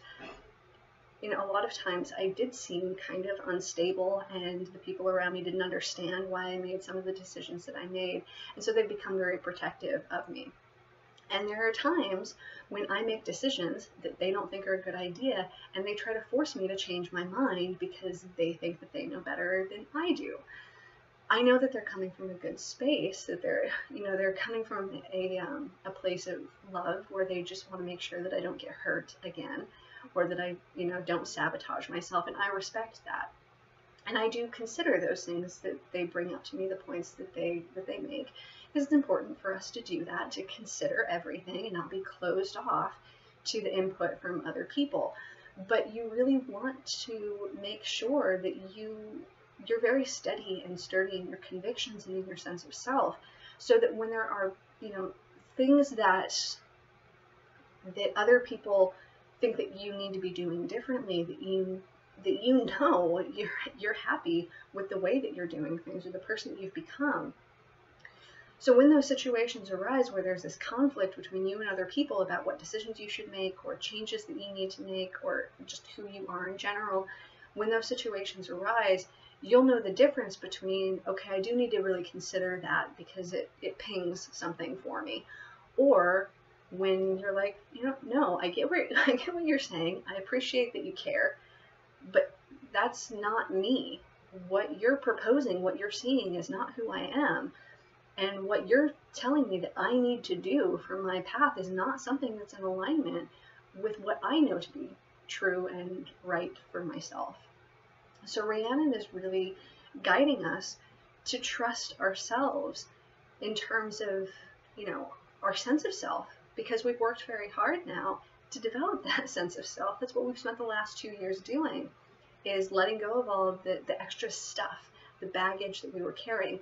you know, a lot of times I did seem kind of unstable, and the people around me didn't understand why I made some of the decisions that I made. And so they've become very protective of me. And there are times when I make decisions that they don't think are a good idea, and they try to force me to change my mind because they think that they know better than I do. I know that they're coming from a good space, that they're coming from a place of love where they just want to make sure that I don't get hurt again, or that I, you know, don't sabotage myself, and I respect that. And I do consider those things that they bring up to me, the points that they make, because it's important for us to do that, to consider everything and not be closed off to the input from other people. But you really want to make sure that you're very steady and sturdy in your convictions and in your sense of self, so that when there are, you know, things that other people think that you need to be doing differently, that you know you're happy with the way that you're doing things, or the person that you've become. So when those situations arise where there's this conflict between you and other people about what decisions you should make, or changes that you need to make, or just who you are in general, when those situations arise, you'll know the difference between, okay, I do need to really consider that because it pings something for me, or when you're like, no, I get what you're saying. I appreciate that you care, but that's not me. What you're proposing, what you're seeing is not who I am. And what you're telling me that I need to do for my path is not something that's in alignment with what I know to be true and right for myself. So Rhiannon is really guiding us to trust ourselves in terms of, our sense of self, because we've worked very hard now to develop that sense of self. That's what we've spent the last 2 years doing, is letting go of all of the extra stuff, the baggage that we were carrying.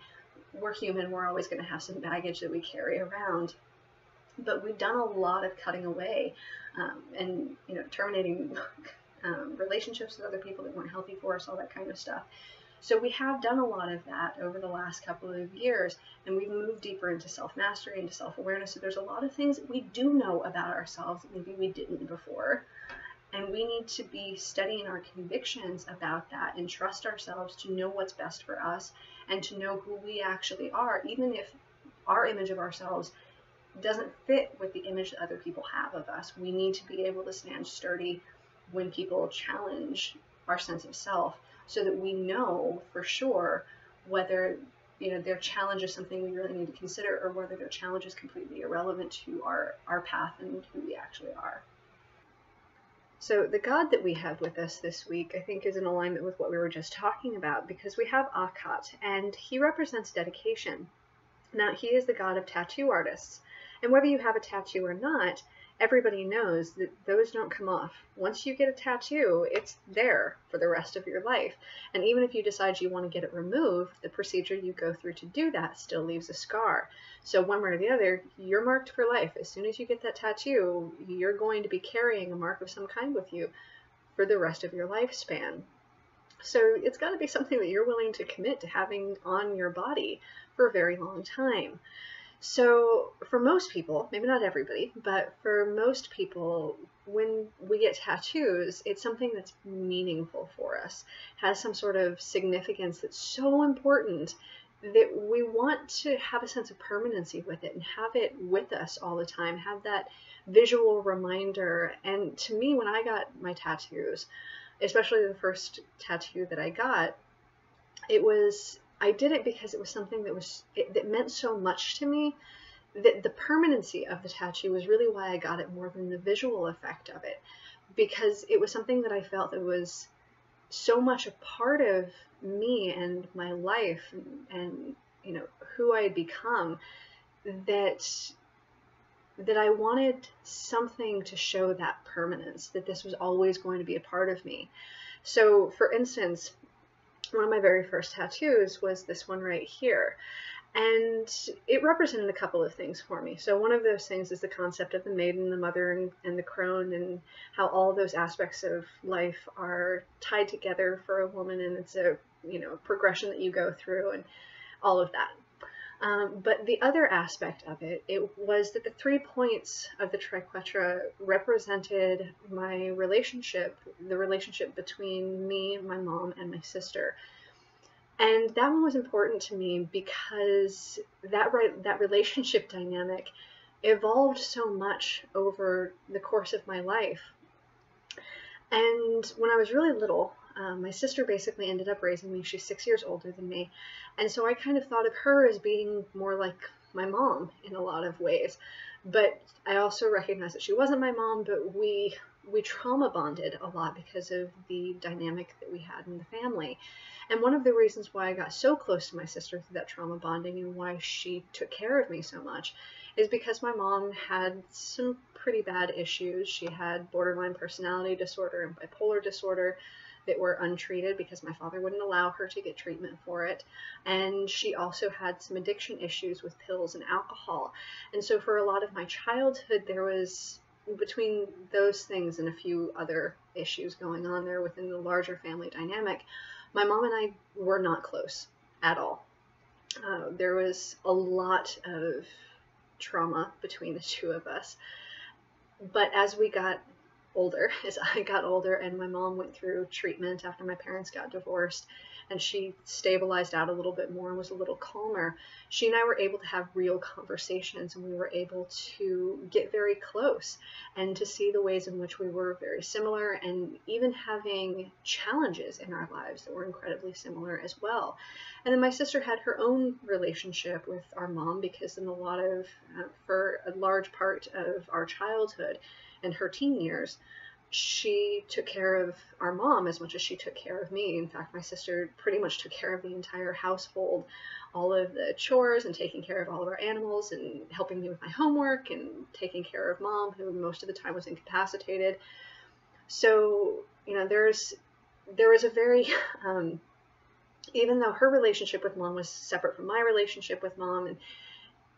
We're human, we're always going to have some baggage that we carry around, but we've done a lot of cutting away and terminating relationships with other people that weren't healthy for us, all that kind of stuff. So we have done a lot of that over the last couple of years, and we've moved deeper into self-mastery, into self-awareness. So there's a lot of things that we do know about ourselves that maybe we didn't before. And we need to be studying our convictions about that and trust ourselves to know what's best for us and to know who we actually are, even if our image of ourselves doesn't fit with the image that other people have of us. We need to be able to stand sturdy when people challenge our sense of self, so that we know for sure whether their challenge is something we really need to consider, or whether their challenge is completely irrelevant to our path and who we actually are. So the God that we have with us this week, I think, is in alignment with what we were just talking about, because we have Akat, and he represents dedication. Now, he is the god of tattoo artists, and whether you have a tattoo or not, everybody knows that those don't come off. Once you get a tattoo, it's there for the rest of your life. And even if you decide you want to get it removed, the procedure you go through to do that still leaves a scar. So one way or the other, you're marked for life. As soon as you get that tattoo, you're going to be carrying a mark of some kind with you for the rest of your lifespan. So it's got to be something that you're willing to commit to having on your body for a very long time. So for most people, maybe not everybody, but for most people, when we get tattoos, it's something that's meaningful for us, has some sort of significance that's so important that we want to have a sense of permanency with it and have it with us all the time, have that visual reminder. And to me, when I got my tattoos, especially the first tattoo that I got, I did it because it was something that meant so much to me, that the permanency of the tattoo was really why I got it more than the visual effect of it, because it was something that I felt that was so much a part of me and my life and who I had become, that I wanted something to show that permanence, that this was always going to be a part of me. So for instance, one of my very first tattoos was this one right here, and it represented a couple of things for me. So one of those things is the concept of the maiden, the mother, and the crone, and how all those aspects of life are tied together for a woman, and it's a progression that you go through and all of that. But the other aspect of it was that the 3 points of the triquetra represented my relationship, the relationship between me, my mom, and my sister. And that one was important to me because that relationship dynamic evolved so much over the course of my life. And when I was really little, my sister basically ended up raising me. She's 6 years older than me. And so I kind of thought of her as being more like my mom in a lot of ways. But I also recognized that she wasn't my mom, but we trauma bonded a lot because of the dynamic that we had in the family. And one of the reasons why I got so close to my sister through that trauma bonding and why she took care of me so much is because my mom had some pretty bad issues. She had borderline personality disorder and bipolar disorder that were untreated because my father wouldn't allow her to get treatment for it. And she also had some addiction issues with pills and alcohol. And so for a lot of my childhood, there was, between those things and a few other issues going on there within the larger family dynamic, my mom and I were not close at all. There was a lot of trauma between the two of us. But as we got older, as I got older, and my mom went through treatment after my parents got divorced, and she stabilized out a little bit more and was a little calmer, she and I were able to have real conversations, and we were able to get very close and to see the ways in which we were very similar, and even having challenges in our lives that were incredibly similar as well. And then my sister had her own relationship with our mom, because in for a large part of our childhood and her teen years, she took care of our mom as much as she took care of me. In fact, my sister pretty much took care of the entire household, all of the chores and taking care of all of our animals and helping me with my homework and taking care of mom, who most of the time was incapacitated. So, there was a very, even though her relationship with mom was separate from my relationship with mom, and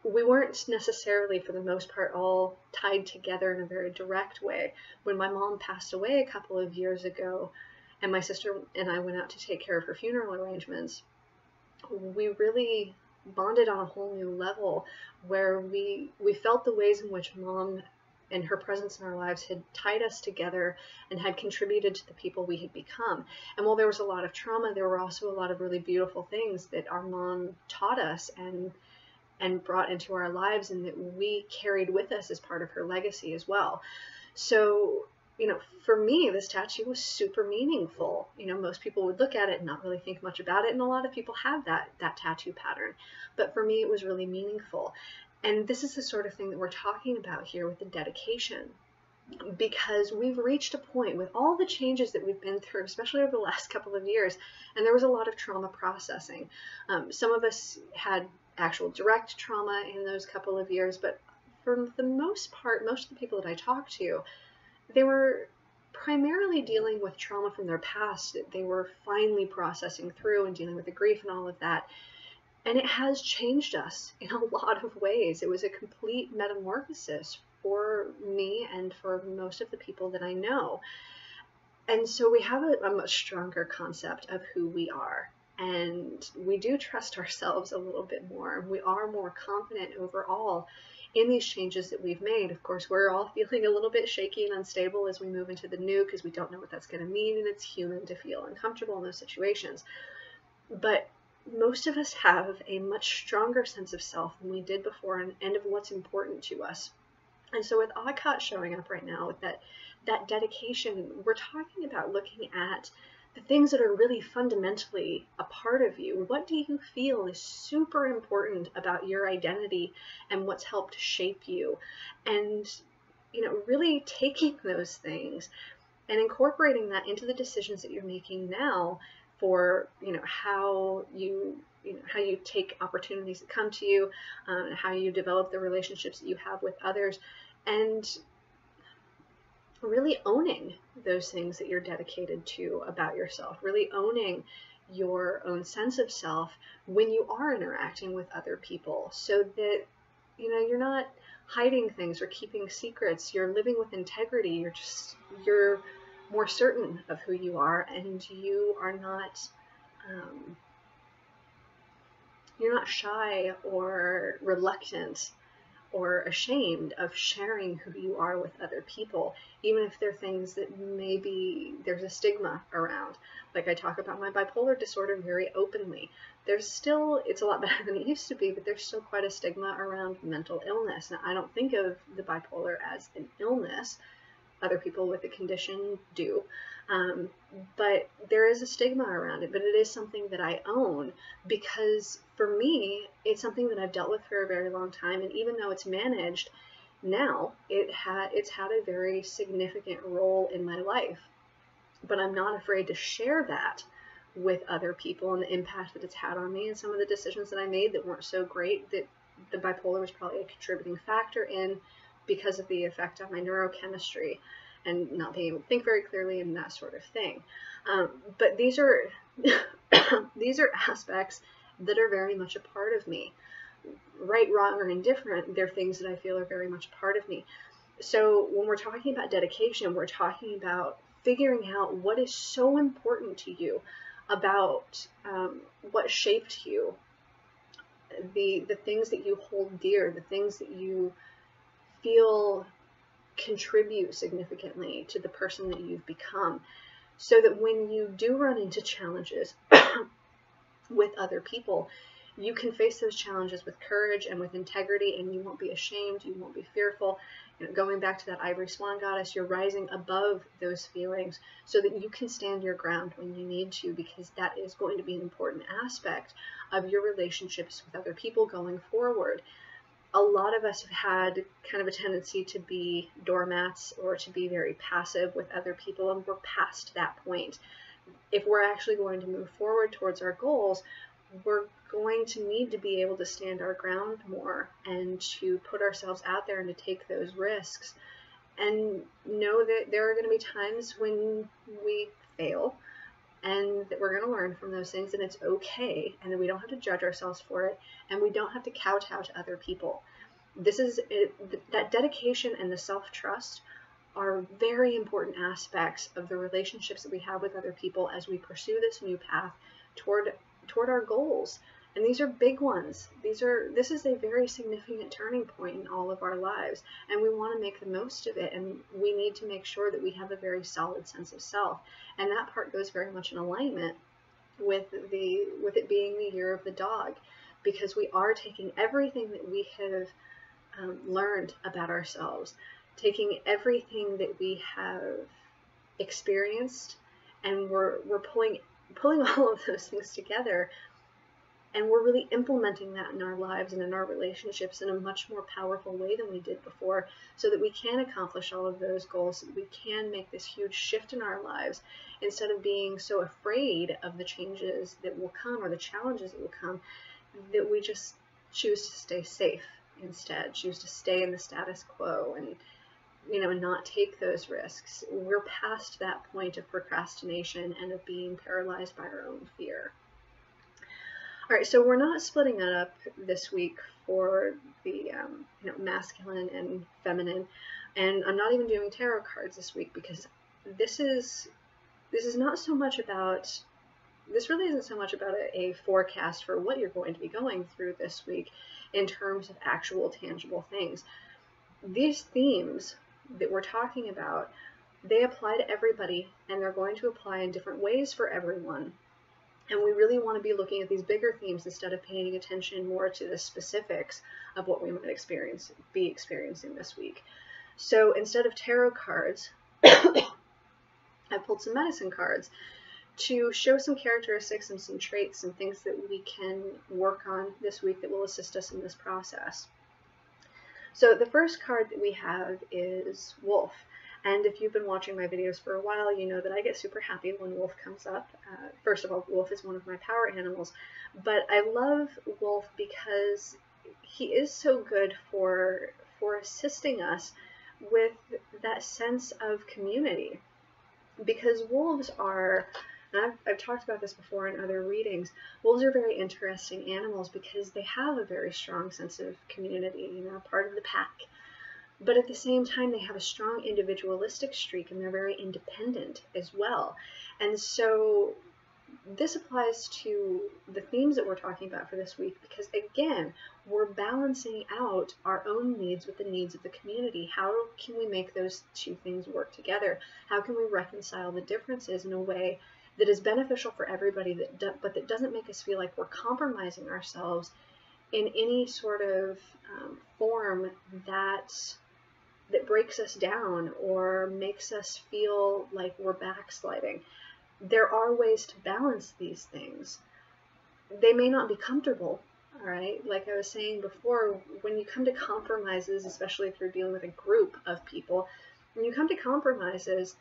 we weren't necessarily, for the most part, all tied together in a very direct way. When my mom passed away a couple of years ago, and my sister and I went out to take care of her funeral arrangements, we really bonded on a whole new level, where we felt the ways in which mom and her presence in our lives had tied us together and had contributed to the people we had become. And while there was a lot of trauma, there were also a lot of really beautiful things that our mom taught us and brought into our lives, and that we carried with us as part of her legacy as well. So, for me, this tattoo was super meaningful. Most people would look at it and not really think much about it, and a lot of people have that tattoo pattern. But for me, it was really meaningful. And this is the sort of thing that we're talking about here with the dedication, because we've reached a point with all the changes that we've been through, especially over the last couple of years, and there was a lot of trauma processing. Some of us had actual direct trauma in those couple of years, but for the most part, most of the people that I talked to, they were primarily dealing with trauma from their past that they were finally processing through and dealing with the grief and all of that. And it has changed us in a lot of ways. It was a complete metamorphosis for me and for most of the people that I know. And so we have a much stronger concept of who we are. And we do trust ourselves a little bit more. We are more confident overall in these changes that we've made. Of course, we're all feeling a little bit shaky and unstable as we move into the new, because we don't know what that's going to mean, and it's human to feel uncomfortable in those situations. But most of us have a much stronger sense of self than we did before, and of what's important to us. And so with Akat showing up right now, with that dedication, we're talking about looking at the things that are really fundamentally a part of you. What do you feel is super important about your identity and what's helped shape you? And, really taking those things and incorporating that into the decisions that you're making now for, how you take opportunities that come to you, how you develop the relationships that you have with others, and really owning those things that you're dedicated to about yourself, really owning your own sense of self when you are interacting with other people, so that, you're not hiding things or keeping secrets. You're living with integrity. You're more certain of who you are, and you are not, you're not shy or reluctant or ashamed of sharing who you are with other people, even if they're things that maybe there's a stigma around. Like, I talk about my bipolar disorder very openly. It's a lot better than it used to be, but there's still quite a stigma around mental illness. Now, I don't think of the bipolar as an illness. Other people with the condition do. But there is a stigma around it, but it is something that I own, because for me, it's something that I've dealt with for a very long time. And even though it's managed now, it's had a very significant role in my life, but I'm not afraid to share that with other people and the impact that it's had on me, and some of the decisions that I made that weren't so great, that the bipolar was probably a contributing factor in, because of the effect on my neurochemistry and not being able to think very clearly and that sort of thing. But these are these are aspects that are very much a part of me. Right, wrong, or indifferent, they're things that I feel are very much a part of me. So when we're talking about dedication, we're talking about figuring out what is so important to you about what shaped you, the things that you hold dear, the things that you feel contribute significantly to the person that you've become, so that when you do run into challenges with other people, you can face those challenges with courage and with integrity, and you won't be ashamed, you won't be fearful. You know, going back to that ivory swan goddess, you're rising above those feelings so that you can stand your ground when you need to, because that is going to be an important aspect of your relationships with other people going forward. A lot of us have had kind of a tendency to be doormats or to be very passive with other people, and we're past that point. If we're actually going to move forward towards our goals, we're going to need to be able to stand our ground more and to put ourselves out there and to take those risks, and know that there are going to be times when we fail and that we're going to learn from those things, and it's okay, and that we don't have to judge ourselves for it, and we don't have to kowtow to other people. That dedication and the self-trust are very important aspects of the relationships that we have with other people as we pursue this new path toward our goals. And these are big ones. This is a very significant turning point in all of our lives, and we want to make the most of it, and we need to make sure that we have a very solid sense of self. And that part goes very much in alignment with it being the year of the dog, because we are taking everything that we have learned about ourselves, taking everything that we have experienced, and we're pulling all of those things together, and we're really implementing that in our lives and in our relationships in a much more powerful way than we did before, so that we can accomplish all of those goals, so that we can make this huge shift in our lives, instead of being so afraid of the changes that will come or the challenges that will come, that we just choose to stay safe instead, choose to stay in the status quo and not take those risks. We're past that point of procrastination and of being paralyzed by our own fear. All right, so we're not splitting it up this week for the masculine and feminine, and I'm not even doing tarot cards this week, because this isn't so much about a forecast for what you're going to be going through this week in terms of actual tangible things. These themes that we're talking about, they apply to everybody, and they're going to apply in different ways for everyone. And we really want to be looking at these bigger themes instead of paying attention more to the specifics of what we might be experiencing this week. So instead of tarot cards, I pulled some medicine cards to show some characteristics and some traits and things that we can work on this week that will assist us in this process. So the first card that we have is Wolf. And if you've been watching my videos for a while, you know that I get super happy when Wolf comes up. First of all, Wolf is one of my power animals, but I love Wolf because he is so good for assisting us with that sense of community. Because wolves are, and I've talked about this before in other readings, wolves are very interesting animals because they have a very strong sense of community, part of the pack. But at the same time, they have a strong individualistic streak, and they're very independent as well. And so this applies to the themes that we're talking about for this week, because again, we're balancing out our own needs with the needs of the community. How can we make those two things work together? How can we reconcile the differences in a way that is beneficial for everybody, but that doesn't make us feel like we're compromising ourselves in any sort of form that breaks us down or makes us feel like we're backsliding. There are ways to balance these things. They may not be comfortable, all right? Like I was saying before, when you come to compromises, especially if you're dealing with a group of people, when you come to compromises,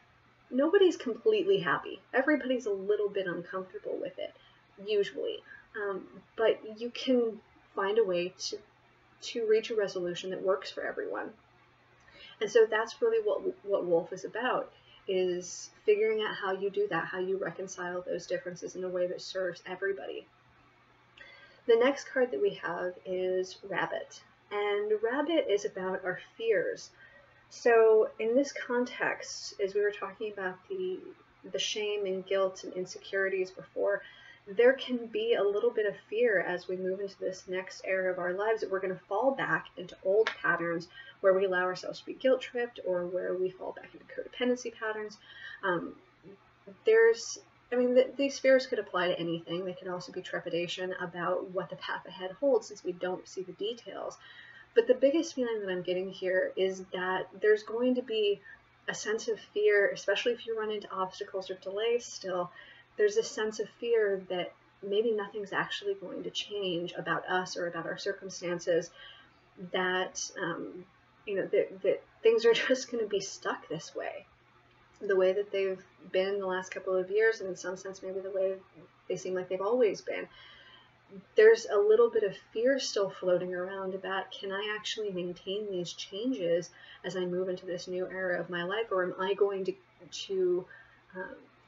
nobody's completely happy. Everybody's a little bit uncomfortable with it, usually. But you can find a way to reach a resolution that works for everyone. And so that's really what Wolf is about, is figuring out how you do that, how you reconcile those differences in a way that serves everybody. The next card that we have is Rabbit. And Rabbit is about our fears. So in this context, as we were talking about the shame and guilt and insecurities before, there can be a little bit of fear as we move into this next era of our lives that we're going to fall back into old patterns where we allow ourselves to be guilt tripped, or where we fall back into codependency patterns. These fears could apply to anything. They can also be trepidation about what the path ahead holds, since we don't see the details. But the biggest feeling that I'm getting here is that there's going to be a sense of fear, especially if you run into obstacles or delays still. There's a sense of fear that maybe nothing's actually going to change about us or about our circumstances, that that things are just going to be stuck this way, the way that they've been the last couple of years, and in some sense maybe the way they seem like they've always been. There's a little bit of fear still floating around about, can I actually maintain these changes as I move into this new era of my life, or am I going to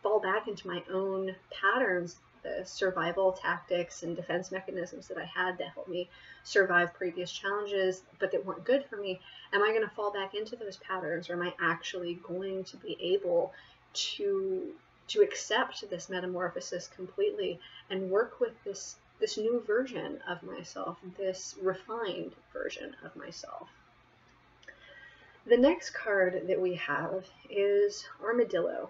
fall back into my own patterns, the survival tactics and defense mechanisms that I had that helped me survive previous challenges, but that weren't good for me? Am I going to fall back into those patterns, or am I actually going to be able to accept this metamorphosis completely and work with this new version of myself, this refined version of myself? The next card that we have is Armadillo.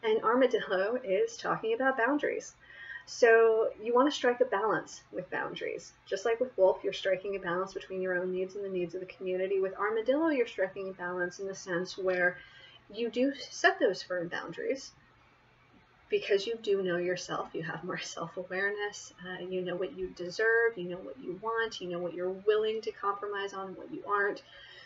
And Armadillo is talking about boundaries. So you want to strike a balance with boundaries. Just like with Wolf, you're striking a balance between your own needs and the needs of the community. With Armadillo, you're striking a balance in the sense where you do set those firm boundaries, because you do know yourself. You have more self-awareness. You know what you deserve. You know what you want. You know what you're willing to compromise on and what you aren't.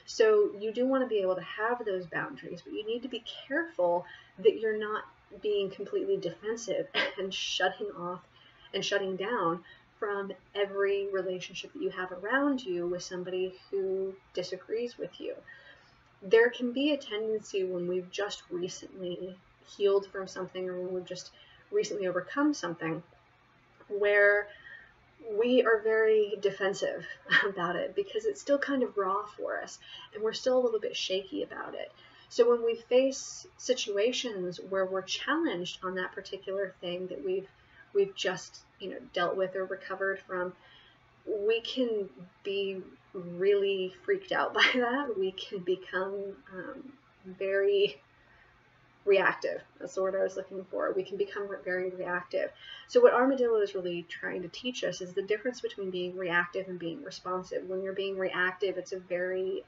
So you do want to be able to have those boundaries, but you need to be careful that you're not being completely defensive and shutting off and shutting down from every relationship that you have around you with somebody who disagrees with you. There can be a tendency when we've just recently healed from something, or when we've just recently overcome something, where we are very defensive about it because it's still kind of raw for us and we're still a little bit shaky about it. So when we face situations where we're challenged on that particular thing that we've just dealt with or recovered from, we can be really freaked out by that. We can become very reactive. That's the word I was looking for. We can become very reactive. So what Armadillo is really trying to teach us is the difference between being reactive and being responsive. When you're being reactive, it's a very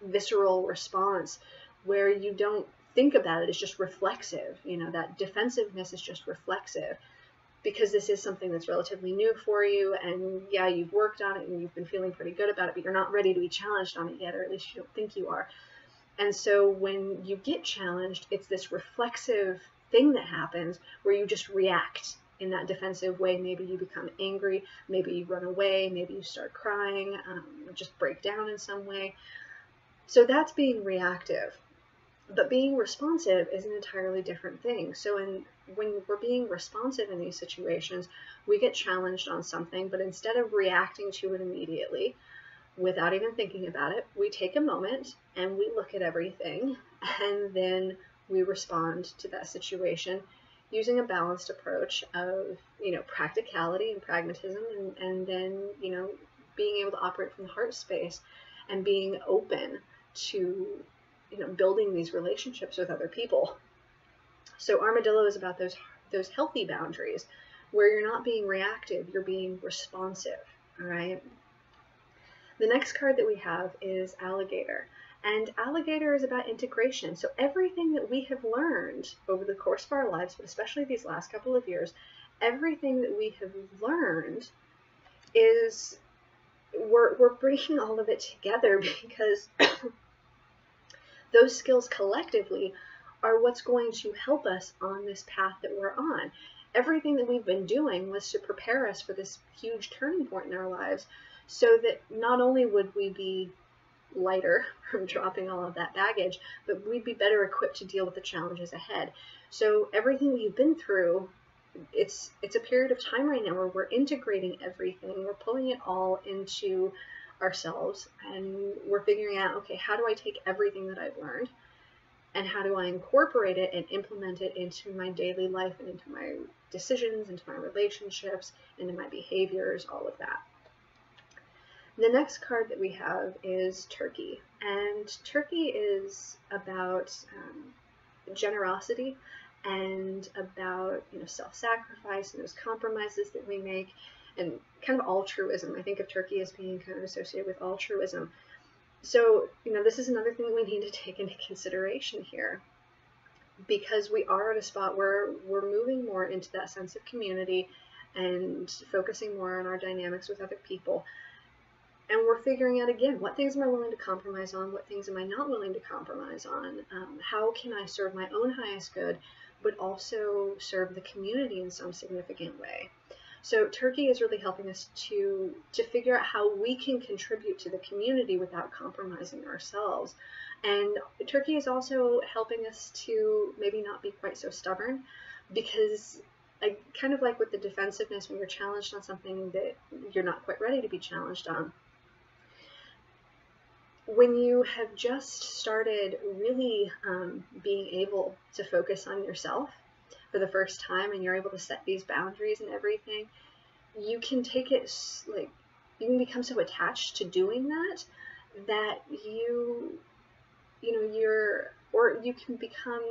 visceral response where you don't think about it. It's just reflexive. That defensiveness is just reflexive because this is something that's relatively new for you, and yeah, you've worked on it and you've been feeling pretty good about it, but you're not ready to be challenged on it yet, or at least you don't think you are. And so when you get challenged, it's this reflexive thing that happens where you just react in that defensive way. Maybe you become angry, maybe you run away, maybe you start crying, just break down in some way. So that's being reactive. But being responsive is an entirely different thing. So when we're being responsive in these situations, we get challenged on something, but instead of reacting to it immediately, without even thinking about it, we take a moment and we look at everything, and then we respond to that situation using a balanced approach of, practicality and pragmatism, and then, being able to operate from the heart space and being open to, building these relationships with other people. So Armadillo is about those healthy boundaries where you're not being reactive, you're being responsive, all right? The next card that we have is Alligator, and Alligator is about integration. So everything that we have learned over the course of our lives, but especially these last couple of years, everything that we have learned is we're bringing all of it together because those skills collectively are what's going to help us on this path that we're on. Everything that we've been doing was to prepare us for this huge turning point in our lives, so that not only would we be lighter from dropping all of that baggage, but we'd be better equipped to deal with the challenges ahead. So everything that you've been through, it's a period of time right now where we're integrating everything, we're pulling it all into ourselves, and we're figuring out, okay, how do I take everything that I've learned and how do I incorporate it and implement it into my daily life and into my decisions, into my relationships, into my behaviors, all of that. The next card that we have is Turkey, and Turkey is about generosity and about, you know, self-sacrifice and those compromises that we make, and kind of altruism. I think of Turkey as being kind of associated with altruism. So, you know, this is another thing that we need to take into consideration here, because we are at a spot where we're moving more into that sense of community and focusing more on our dynamics with other people. And we're figuring out, again, what things am I willing to compromise on? What things am I not willing to compromise on? How can I serve my own highest good, but also serve the community in some significant way? So Turkey is really helping us to figure out how we can contribute to the community without compromising ourselves. And Turkey is also helping us to maybe not be quite so stubborn, because I kind of like with the defensiveness, when you're challenged on something that you're not quite ready to be challenged on. When you have just started really being able to focus on yourself for the first time, and you're able to set these boundaries and everything, you can take it, like, you can become so attached to doing that you can become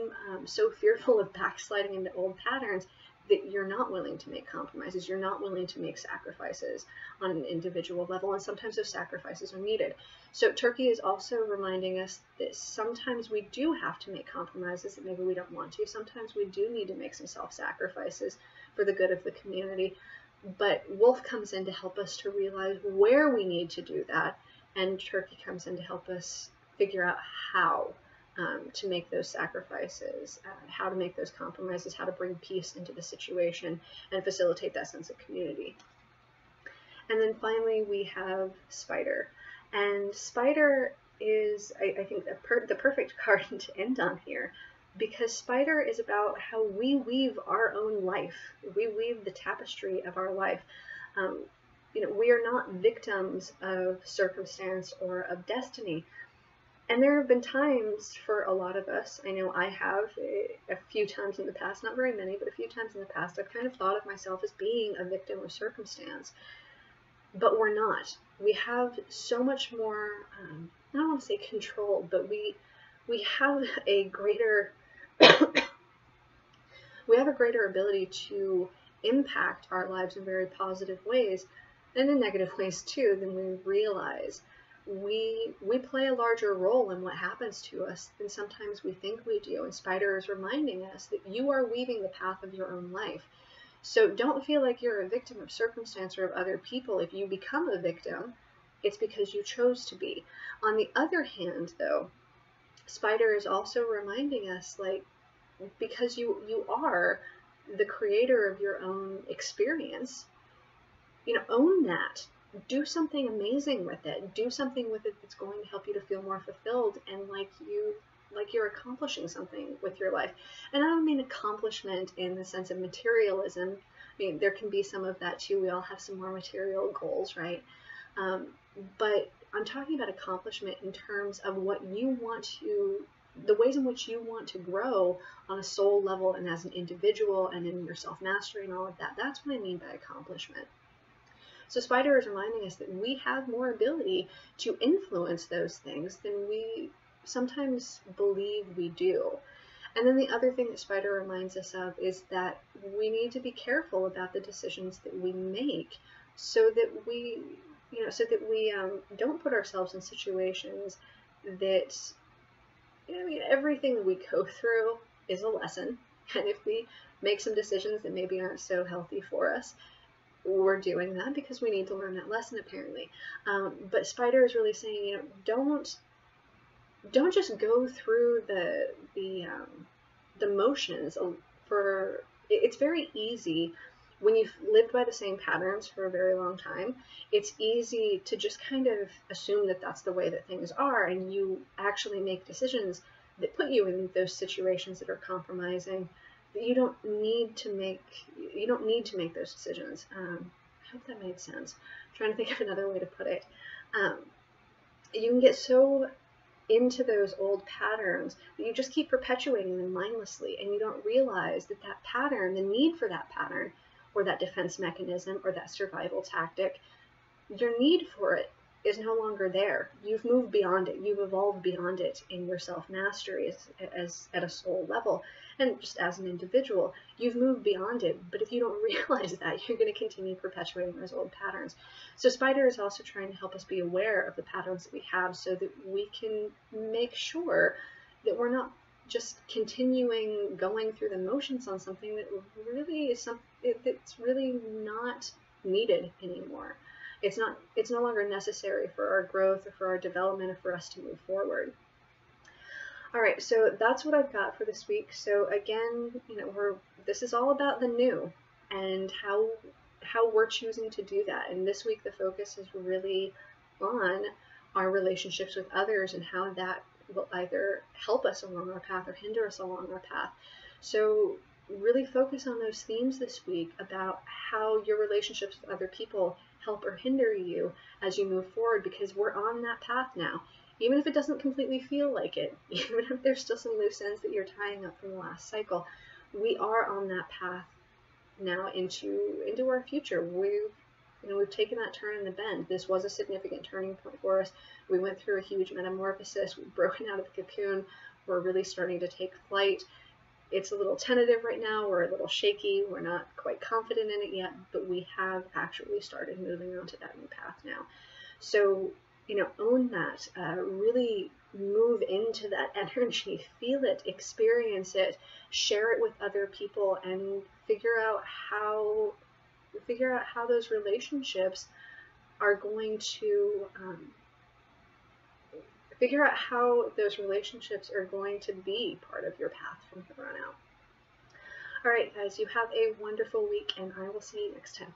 so fearful of backsliding into old patterns that you're not willing to make compromises, you're not willing to make sacrifices on an individual level, and sometimes those sacrifices are needed. So Turkey is also reminding us that sometimes we do have to make compromises that maybe we don't want to. Sometimes we do need to make some self-sacrifices for the good of the community. But Wolf comes in to help us to realize where we need to do that, and Turkey comes in to help us figure out how to make those sacrifices, how to make those compromises, how to bring peace into the situation and facilitate that sense of community. And then finally we have Spider. And Spider is, I think, the perfect card to end on here, because Spider is about how we weave our own life. We weave the tapestry of our life. You know, we are not victims of circumstance or of destiny. And there have been times for a lot of us, I know I have a few times in the past, not very many, but a few times in the past, I've kind of thought of myself as being a victim of circumstance. But we're not. We have so much more, I don't want to say control, but we have a greater we have a greater ability to impact our lives in very positive ways, and in negative ways too, than we realize. We play a larger role in what happens to us than sometimes we think we do, and Spider is reminding us that you are weaving the path of your own life. So don't feel like you're a victim of circumstance or of other people. If you become a victim, it's because you chose to be. On the other hand, though, Spider is also reminding us, like, because you are the creator of your own experience, you know, own that. Do something amazing with it. Do something with it that's going to help you to feel more fulfilled and like you're accomplishing something with your life. And I don't mean accomplishment in the sense of materialism. I mean, there can be some of that too. We all have some more material goals, right? But I'm talking about accomplishment in terms of what you want to, the ways in which you want to grow on a soul level and as an individual and in your self-mastery and all of that. That's what I mean by accomplishment. So Spider is reminding us that we have more ability to influence those things than we sometimes believe we do. And then the other thing that Spider reminds us of is that we need to be careful about the decisions that we make, so that we, don't put ourselves in situations that, everything that we go through is a lesson. And if we make some decisions that maybe aren't so healthy for us, we're doing that because we need to learn that lesson, apparently. But Spider is really saying, don't just go through the motions. It's very easy when you've lived by the same patterns for a very long time. It's easy to just kind of assume that that's the way that things are, and you actually make decisions that put you in those situations that are compromising. You don't need to make those decisions. I hope that made sense. I'm trying to think of another way to put it. You can get so into those old patterns that you just keep perpetuating them mindlessly, and you don't realize that that pattern, the need for that pattern, or that defense mechanism, or that survival tactic, your need for it is no longer there. You've moved beyond it. You've evolved beyond it in your self-mastery as at a soul level, and just as an individual, you've moved beyond it. But if you don't realize that, you're going to continue perpetuating those old patterns. So Spider is also trying to help us be aware of the patterns that we have, so that we can make sure that we're not just continuing going through the motions on something that really is that's really not needed anymore. It's no longer necessary for our growth or for our development or for us to move forward. All right, so that's what I've got for this week. So again, this is all about the new and how we're choosing to do that. And this week the focus is really on our relationships with others and how that will either help us along our path or hinder us along our path. So really focus on those themes this week about how your relationships with other people help or hinder you as you move forward, because we're on that path now. Even if it doesn't completely feel like it, even if there's still some loose ends that you're tying up from the last cycle, we are on that path now into our future. We've taken that turn in the bend. This was a significant turning point for us. We went through a huge metamorphosis. We've broken out of the cocoon. We're really starting to take flight. It's a little tentative right now. We're a little shaky. We're not quite confident in it yet, but we have actually started moving on to that new path now. So, own that. Really move into that energy. Feel it, experience it, share it with other people, and figure out how those relationships are going to be part of your path from here on out. All right, guys, you have a wonderful week, and I will see you next time.